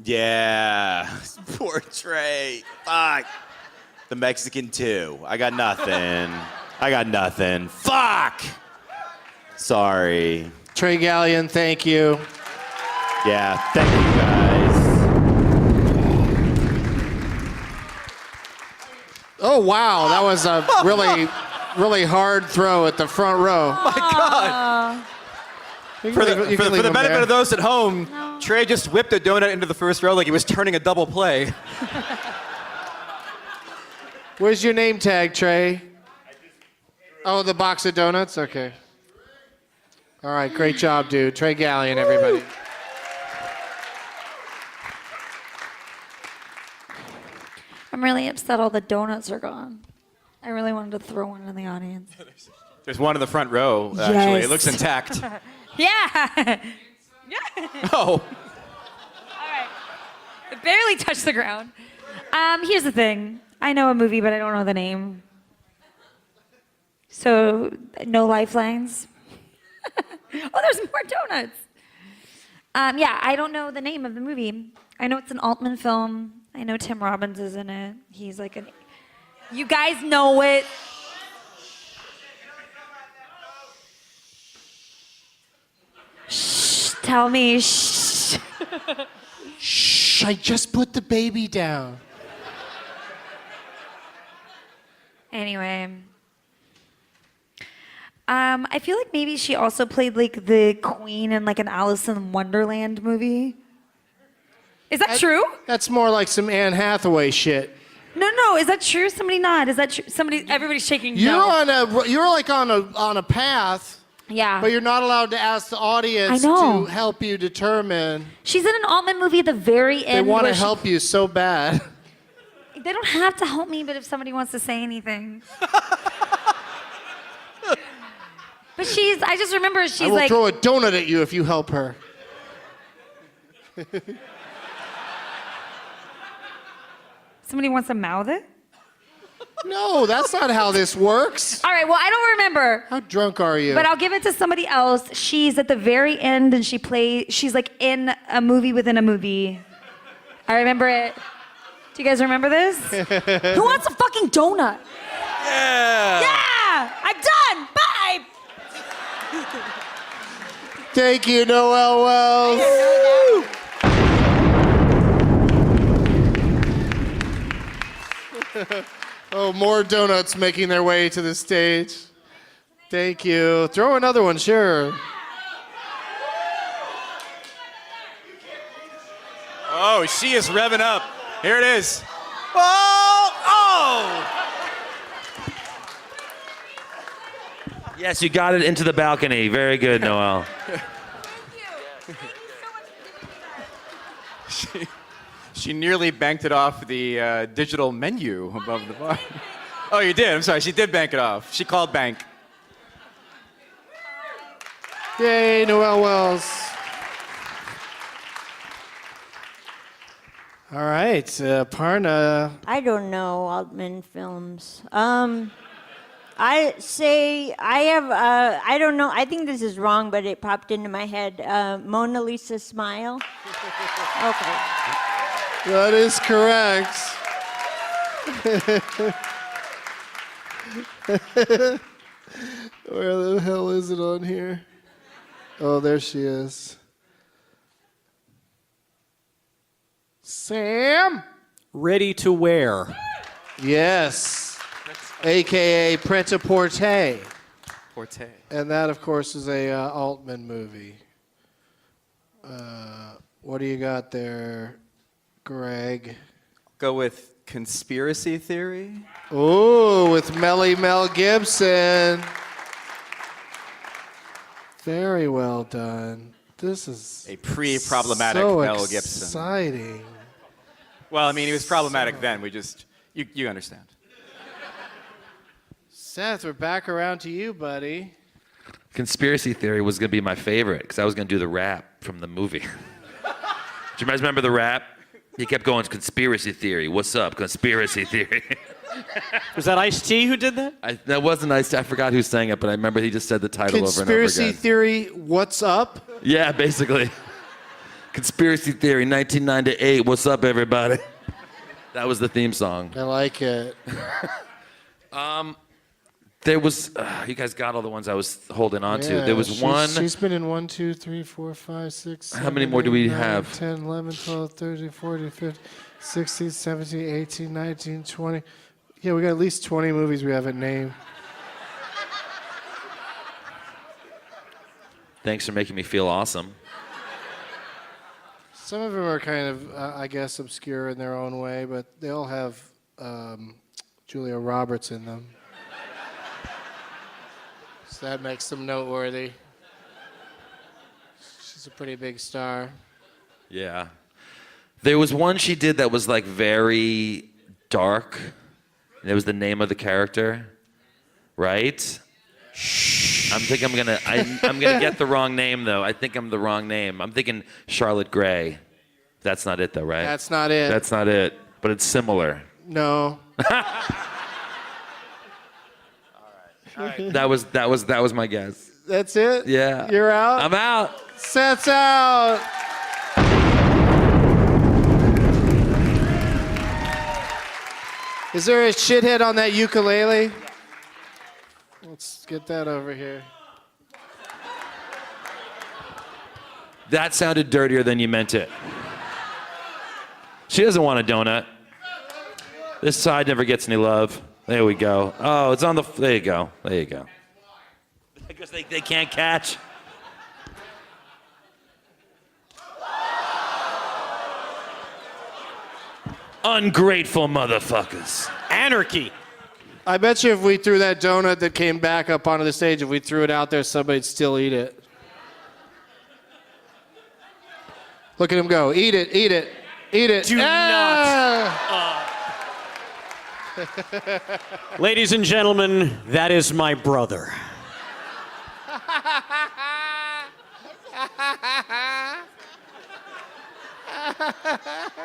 Yeah, poor Trey. Fuck. The Mexican too. I got nothing. Fuck. Sorry. Trey Galyon, thank you. Yeah, thank you guys. Oh, wow, that was a really hard throw at the front row. Oh my God. For the benefit of those at home, Trey just whipped a donut into the first row like he was turning a double play. Where's your name tag, Trey? Oh, the box of donuts? Okay. All right, great job, dude. Trey Galyon, everybody. I'm really upset all the donuts are gone. I really wanted to throw one in the audience. There's one in the front row, actually. Yes. It looks intact. Yeah. Oh. All right. It barely touched the ground. Here's the thing. I know a movie, but I don't know the name. So, no lifelines. Oh, there's more donuts. Yeah, I don't know the name of the movie. I know it's an Altman film. I know Tim Robbins is in it. He's like an... You guys know it. Shh, tell me. Shh. Shh, I just put the baby down. Anyway. I feel like maybe she also played like the queen in like an Alice in Wonderland movie. Is that true? That's more like some Anne Hathaway shit. No. Is that true? Somebody nod. Is that true? Everybody's shaking. You're no. on a path. Yeah. But you're not allowed to ask the audience to help you determine. She's in an Altman movie at the very end. They want to help you so bad. They don't have to help me, but if somebody wants to say anything. But I just remember she's I will like. throw a donut at you if you help her. Somebody wants to mouth it? No, that's not how this works. All right, well, I don't remember. How drunk are you? But I'll give it to somebody else. She's at the very end and she's like in a movie within a movie. I remember it. Do you guys remember this? Who wants a fucking donut? Yeah. Yeah! I'm done! Bye! Thank you, Noël Wells. Oh, more donuts making their way to the stage. Thank you. Throw another one, sure. Oh, she is revving up. Here it is. Oh! Oh! Yes, you got it into the balcony. Very good, Noël. She nearly banked it off the digital menu above the bar. Oh, you did? I'm sorry. She did bank it off. She called bank. Yay, Noël Wells. All right, Aparna. I don't know Altman films. I say I have. I don't know. I think this is wrong, but it popped into my head. Mona Lisa Smile. Okay. That is correct. Where the hell is it on here? Oh, there she is. Samm? Ready to wear. Yes. AKA Pret-a-Porter. Porte. And that, of course, is a Altman movie. What do you got there, Greg? Go with conspiracy theory. Ooh, with Mel Gibson. Very well done. This is a pre-problematic so Mel Gibson. Exciting. Well, I mean, he was problematic then. We just, you understand. Seth, we're back around to you, buddy. Conspiracy theory was going to be my favorite because I was going to do the rap from the movie. Do you guys remember the rap? He kept going, conspiracy theory. What's up? Conspiracy theory. Was that Ice-T who did that? That wasn't Ice-T. I forgot who sang it, but I remember he just said the title over and over Conspiracy again. theory, what's up? Yeah, basically. Conspiracy theory, 1998. What's up, everybody? That was the theme song. I like it. There was, you guys got all the ones I was holding on to. Yeah, There was one. She's been in 1, 2, 3, 4, 5, 6, How many more do we 9, have? 10, 11, 12, 13, 14, 15, 16, 17, 18, 19, 20. Yeah, we got at least 20 movies we haven't named. Thanks for making me feel awesome. Some of them are kind of, I guess, obscure in their own way, but they all have Julia Roberts in them. So that makes them noteworthy. She's a pretty big star. Yeah. There was one she did that was like very dark. And it was the name of the character, right? I'm gonna get the wrong name though. I think I'm the wrong name. I'm thinking Charlotte Gray. That's not it though, right? That's not it. That's not it. But it's similar. No. All right. That was my guess. That's it? Yeah. You're out? I'm out. Seth's out. Is there a shithead on that ukulele? Let's get that over here. That sounded dirtier than you meant it. She doesn't want a donut. This side never gets any love. There we go. Oh, it's on the. There you go. There you go. Because they can't catch. Ungrateful motherfuckers. Anarchy. I bet you if we threw that donut that came back up onto the stage, if we threw it out there, somebody'd still eat it. Look at him go. Eat it, eat it, eat it. Do not. Ladies and gentlemen, that is my brother.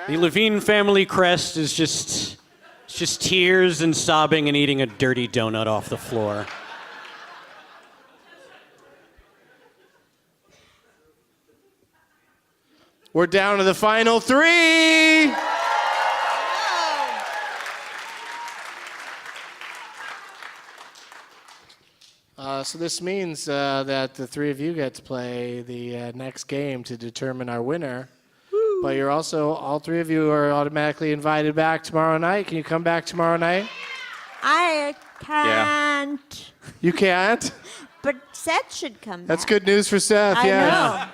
The Levine family crest is just tears and sobbing and eating a dirty donut off the floor. We're down to the final three. So this means that the three of you get to play the next game to determine our winner. Woo. But you're also, all three of you are automatically invited back tomorrow night. Can you come back tomorrow night? I can't. You can't? But Seth should come back. That's good news for Seth, I yes. know.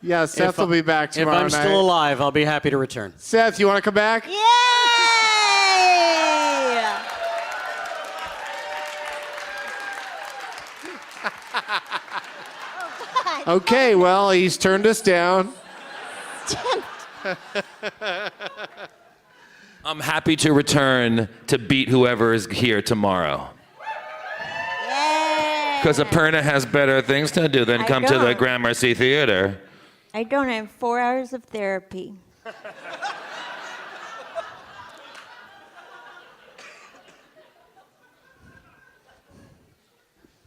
Yeah, Seth will be back tomorrow night. If I'm still alive, I'll be happy to return. Seth, you want to come back? Yay! Okay, well, he's turned us down. I'm happy to return to beat whoever is here tomorrow. Because Aparna has better things to do than I come to the don't. Gramercy Theater. I don't have 4 hours of therapy.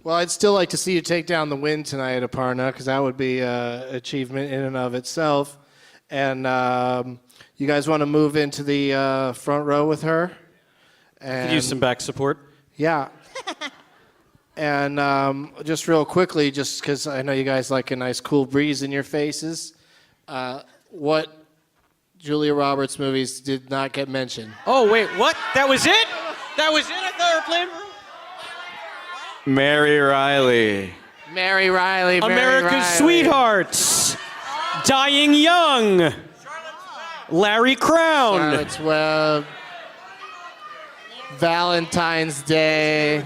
Well, I'd still like to see you take down the win tonight, Aparna, because that would be an achievement in and of itself. And you guys want to move into the front row with her? And Could use some back support. Yeah. And just real quickly, just because I know you guys like a nice cool breeze in your faces, what Julia Roberts movies did not get mentioned? Oh, wait, what? That was it? That was it? I thought we were playing. Mary Riley. Mary Riley. America's Riley. Sweethearts. Dying Young. Larry Crown. Charlotte's Web. Valentine's Day.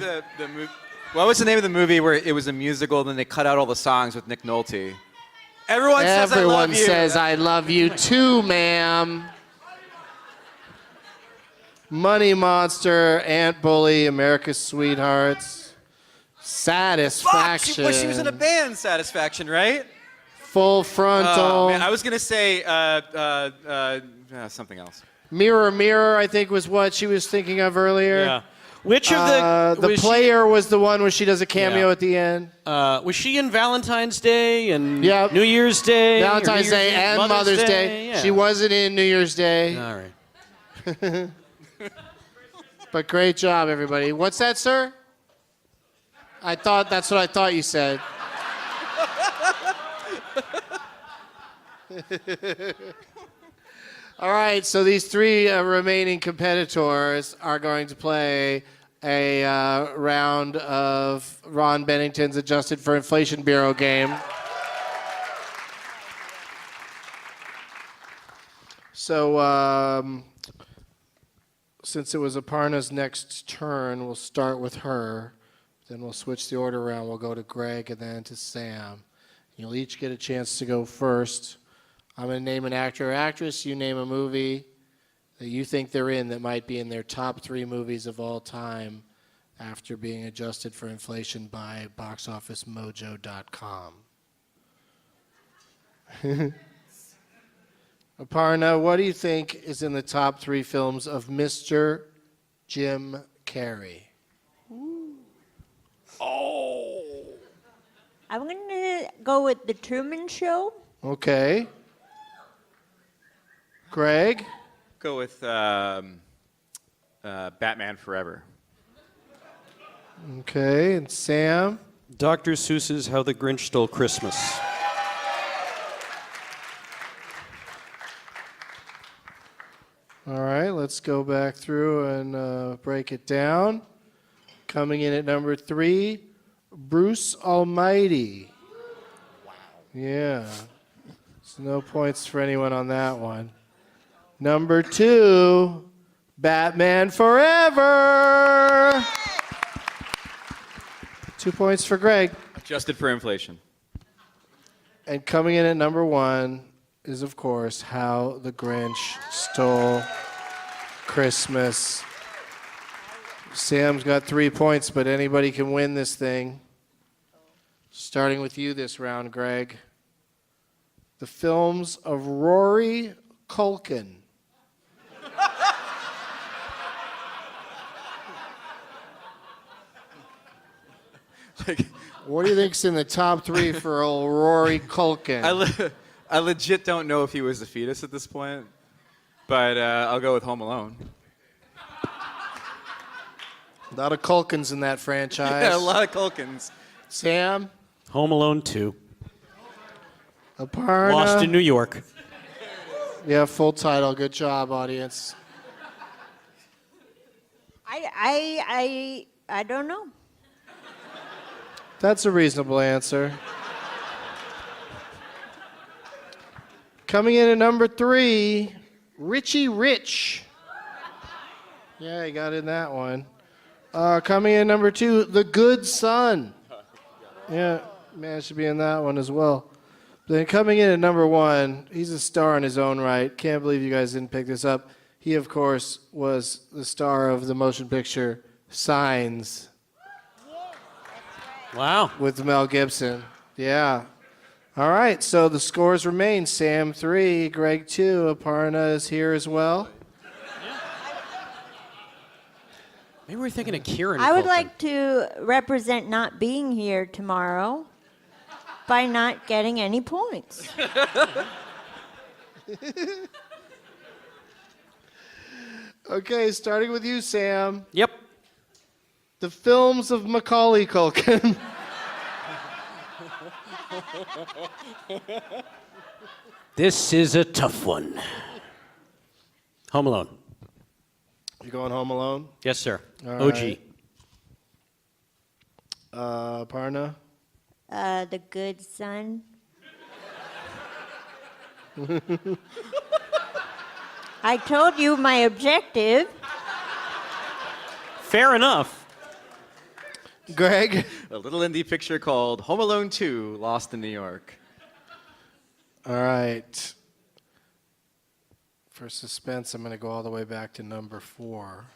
What was the name of the movie where it was a musical, then they cut out all the songs with Nick Nolte? Everyone says I love you. Says I love you too, ma'am. Money Monster, Ant Bully, America's Sweethearts, Satisfaction. Fuck, she was in a band, Satisfaction, right? Full Frontal. Man, I was gonna say something else. Mirror, Mirror, I think was what she was thinking of earlier. Yeah. Which of the the player was the one where she does a cameo at the end. Was she in Valentine's Day and Yep. New Year's Day? Valentine's Day and Mother's Day. Yeah. She wasn't in New Year's Day. All right. But great job, everybody. What's that, sir? That's what I thought you said. All right, so these three remaining competitors are going to play a round of Ron Bennington's Adjusted for Inflation Bureau game. So since it was Aparna's next turn, we'll start with her. Then we'll switch the order around. We'll go to Greg and then to Samm. You'll each get a chance to go first. I'm going to name an actor or actress. You name a movie that you think they're in that might be in their top 3 movies of all time after being adjusted for inflation by boxofficemojo.com. Aparna, what do you think is in the top 3 films of Mr. Jim Carrey? Oh. I'm going to go with The Truman Show. Okay. Greg? Go with Batman Forever. Okay, and Samm? Dr. Seuss's How the Grinch Stole Christmas. All right, let's go back through and break it down. Coming in at number 3, Bruce Almighty. Wow. Yeah. So no points for anyone on that one. Number 2, Batman Forever. 2 points for Greg. Adjusted for inflation. And coming in at number 1 is, of course, How the Grinch Stole Christmas. Sam's got 3 points, but anybody can win this thing. Starting with you this round, Greg. The films of Rory Culkin. What do you think's in the top 3 for old Rory Culkin? I legit don't know if he was a fetus at this point, but I'll go with Home Alone. A lot of Culkins in that franchise. Yeah, a lot of Culkins. Sam? Home Alone 2. Aparna? Lost in New York. Yeah, full title. Good job, audience. I don't know. That's a reasonable answer. Coming in at number 3, Richie Rich. Yeah, you got in that one. Coming in number 2, The Good Son. Yeah, managed to be in that one as well. Then coming in at number 1, he's a star in his own right. Can't believe you guys didn't pick this up. He, of course, was the star of the motion picture Signs. Wow. With Mel Gibson. Yeah. All right, so the scores remain. Sam 3, Greg 2. Aparna is here as well. Maybe we're thinking of Kieran. I would like to represent not being here tomorrow by not getting any points. Okay, starting with you, Sam. Yep. The films of Macaulay Culkin. This is a tough one. Home Alone. You going Home Alone? Yes, sir. All OG. right. Aparna? The Good Son. I told you my objective. Fair enough. Greg? A little indie picture called Home Alone 2, Lost in New York. All right. For suspense, I'm going to go all the way back to number 4.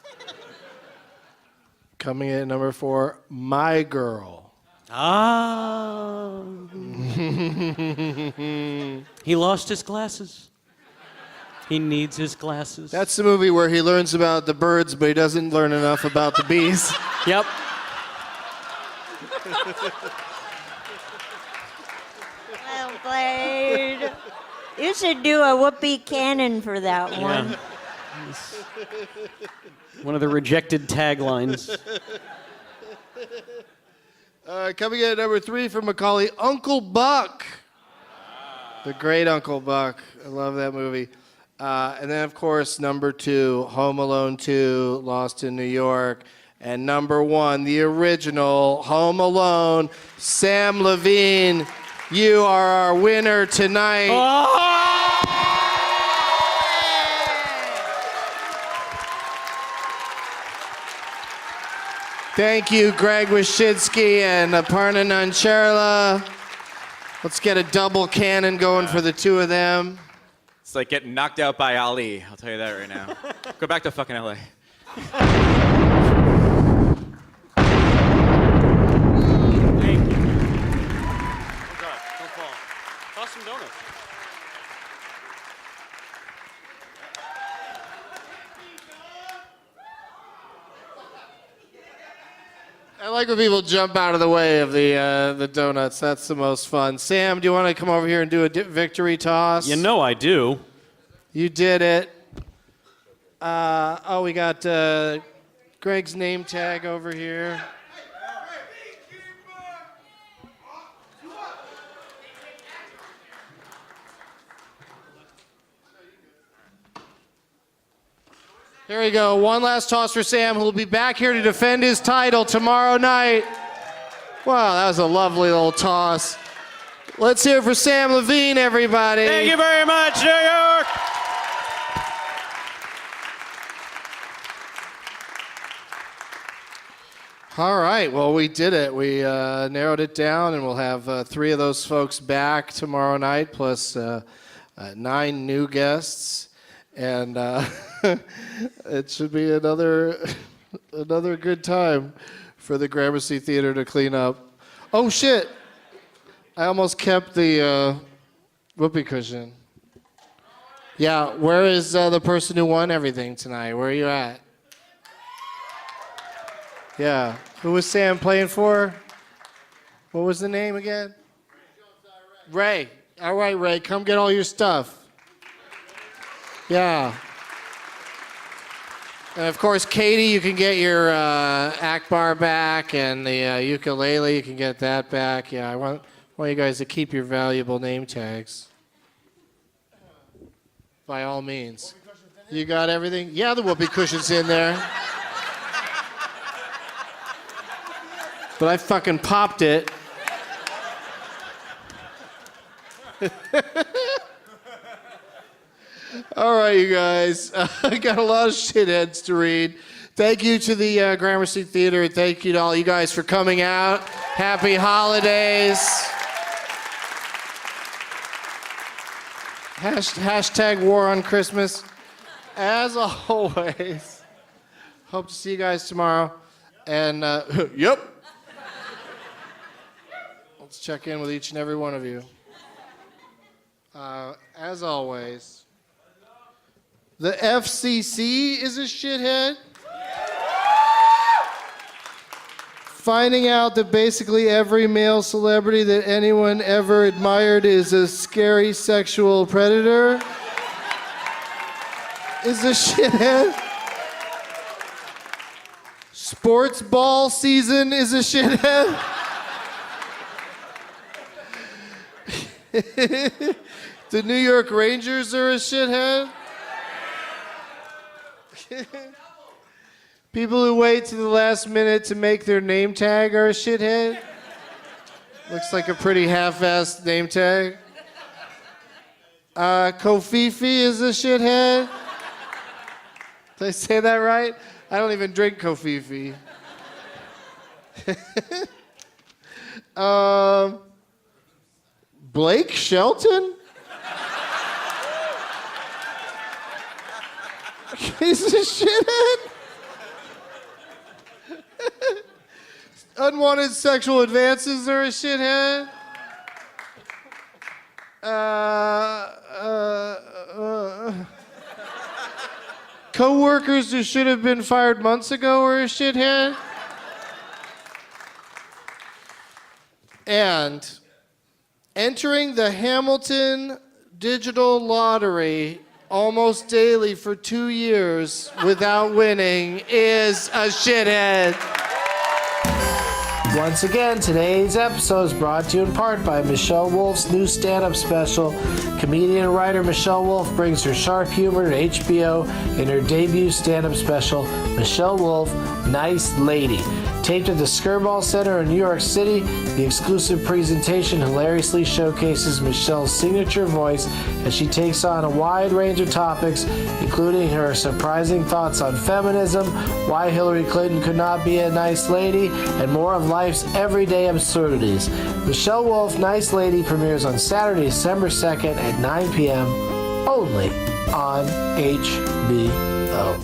Coming in at number 4, My Girl. Ah. He lost his glasses. He needs his glasses. That's the movie where he learns about the birds, but he doesn't learn enough about the bees. Yep. Well played. You should do a whoopee cannon for that one. One of the rejected taglines. Coming in at number 3 for Macaulay, Uncle Buck. The great Uncle Buck. I love that movie. And then, of course, number 2, Home Alone 2, Lost in New York. And number 1, the original Home Alone, Sam Levine. You are our winner tonight. Thank you, Greg Wyshynski and Aparna Nancherla. Let's get a double cannon going for the two of them. It's like getting knocked out by Ali. I'll tell you that right now. Go back to fucking LA. Toss some donuts. I like when people jump out of the way of the donuts. That's the most fun. Sam, do you want to come over here and do a victory toss? You know I do. You did it. We got Greg's name tag over here. Here we go. One last toss for Sam, who will be back here to defend his title tomorrow night. Wow, that was a lovely little toss. Let's hear it for Sam Levine, everybody. Thank you very much, New York. All right, well, we did it. We narrowed it down, and we'll have 3 of those folks back tomorrow night, plus 9 new guests. And it should be another good time for the Gramercy Theater to clean up. Oh, shit. I almost kept the whoopee cushion. Yeah, where is the person who won everything tonight? Where are you at? Yeah. Who was Sam playing for? What was the name again? Ray. All right, Ray, come get all your stuff. Yeah. And of course, Katie, you can get your Akbar back, and the ukulele, you can get that back. Yeah, I want you guys to keep your valuable name tags. By all means. You got everything? Yeah, the whoopee cushion's in there. But I fucking popped it. All right, you guys. I got a lot of shitheads to read. Thank you to the Gramercy Theater. Thank you to all you guys for coming out. Happy holidays. Hashtag war on Christmas. As always, hope to see you guys tomorrow. And, yep. Let's check in with each and every one of you. As always, the FCC is a shithead. Finding out that basically every male celebrity that anyone ever admired is a scary sexual predator is a shithead. Sports ball season is a shithead. The New York Rangers are a shithead. People who wait to the last minute to make their name tag are a shithead. Looks like a pretty half-assed name tag. Kofifi is a shithead. Did I say that right? I don't even drink Kofifi. Blake Shelton? He's a shithead? Unwanted sexual advances are a shithead? Co-workers who should have been fired months ago are a shithead? And entering the Hamilton Digital Lottery almost daily for 2 years without winning is a shithead. Once again, today's episode is brought to you in part by Michelle Wolf's new stand-up special. Comedian and writer Michelle Wolf brings her sharp humor to HBO in her debut stand-up special, Michelle Wolf, Nice Lady. Taped at the Skirball Center in New York City, the exclusive presentation hilariously showcases Michelle's signature voice as she takes on a wide range of topics, including her surprising thoughts on feminism, why Hillary Clinton could not be a nice lady, and more of life's everyday absurdities. Michelle Wolf, Nice Lady premieres on Saturday, December 2nd at 9 p.m. only on HBO.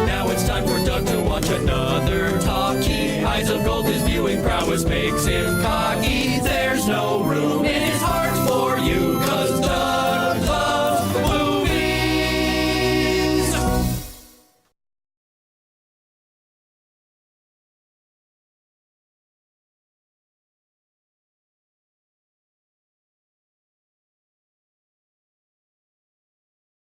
Now it's time for Doug to watch another talkie. Eyes of gold, his viewing prowess makes him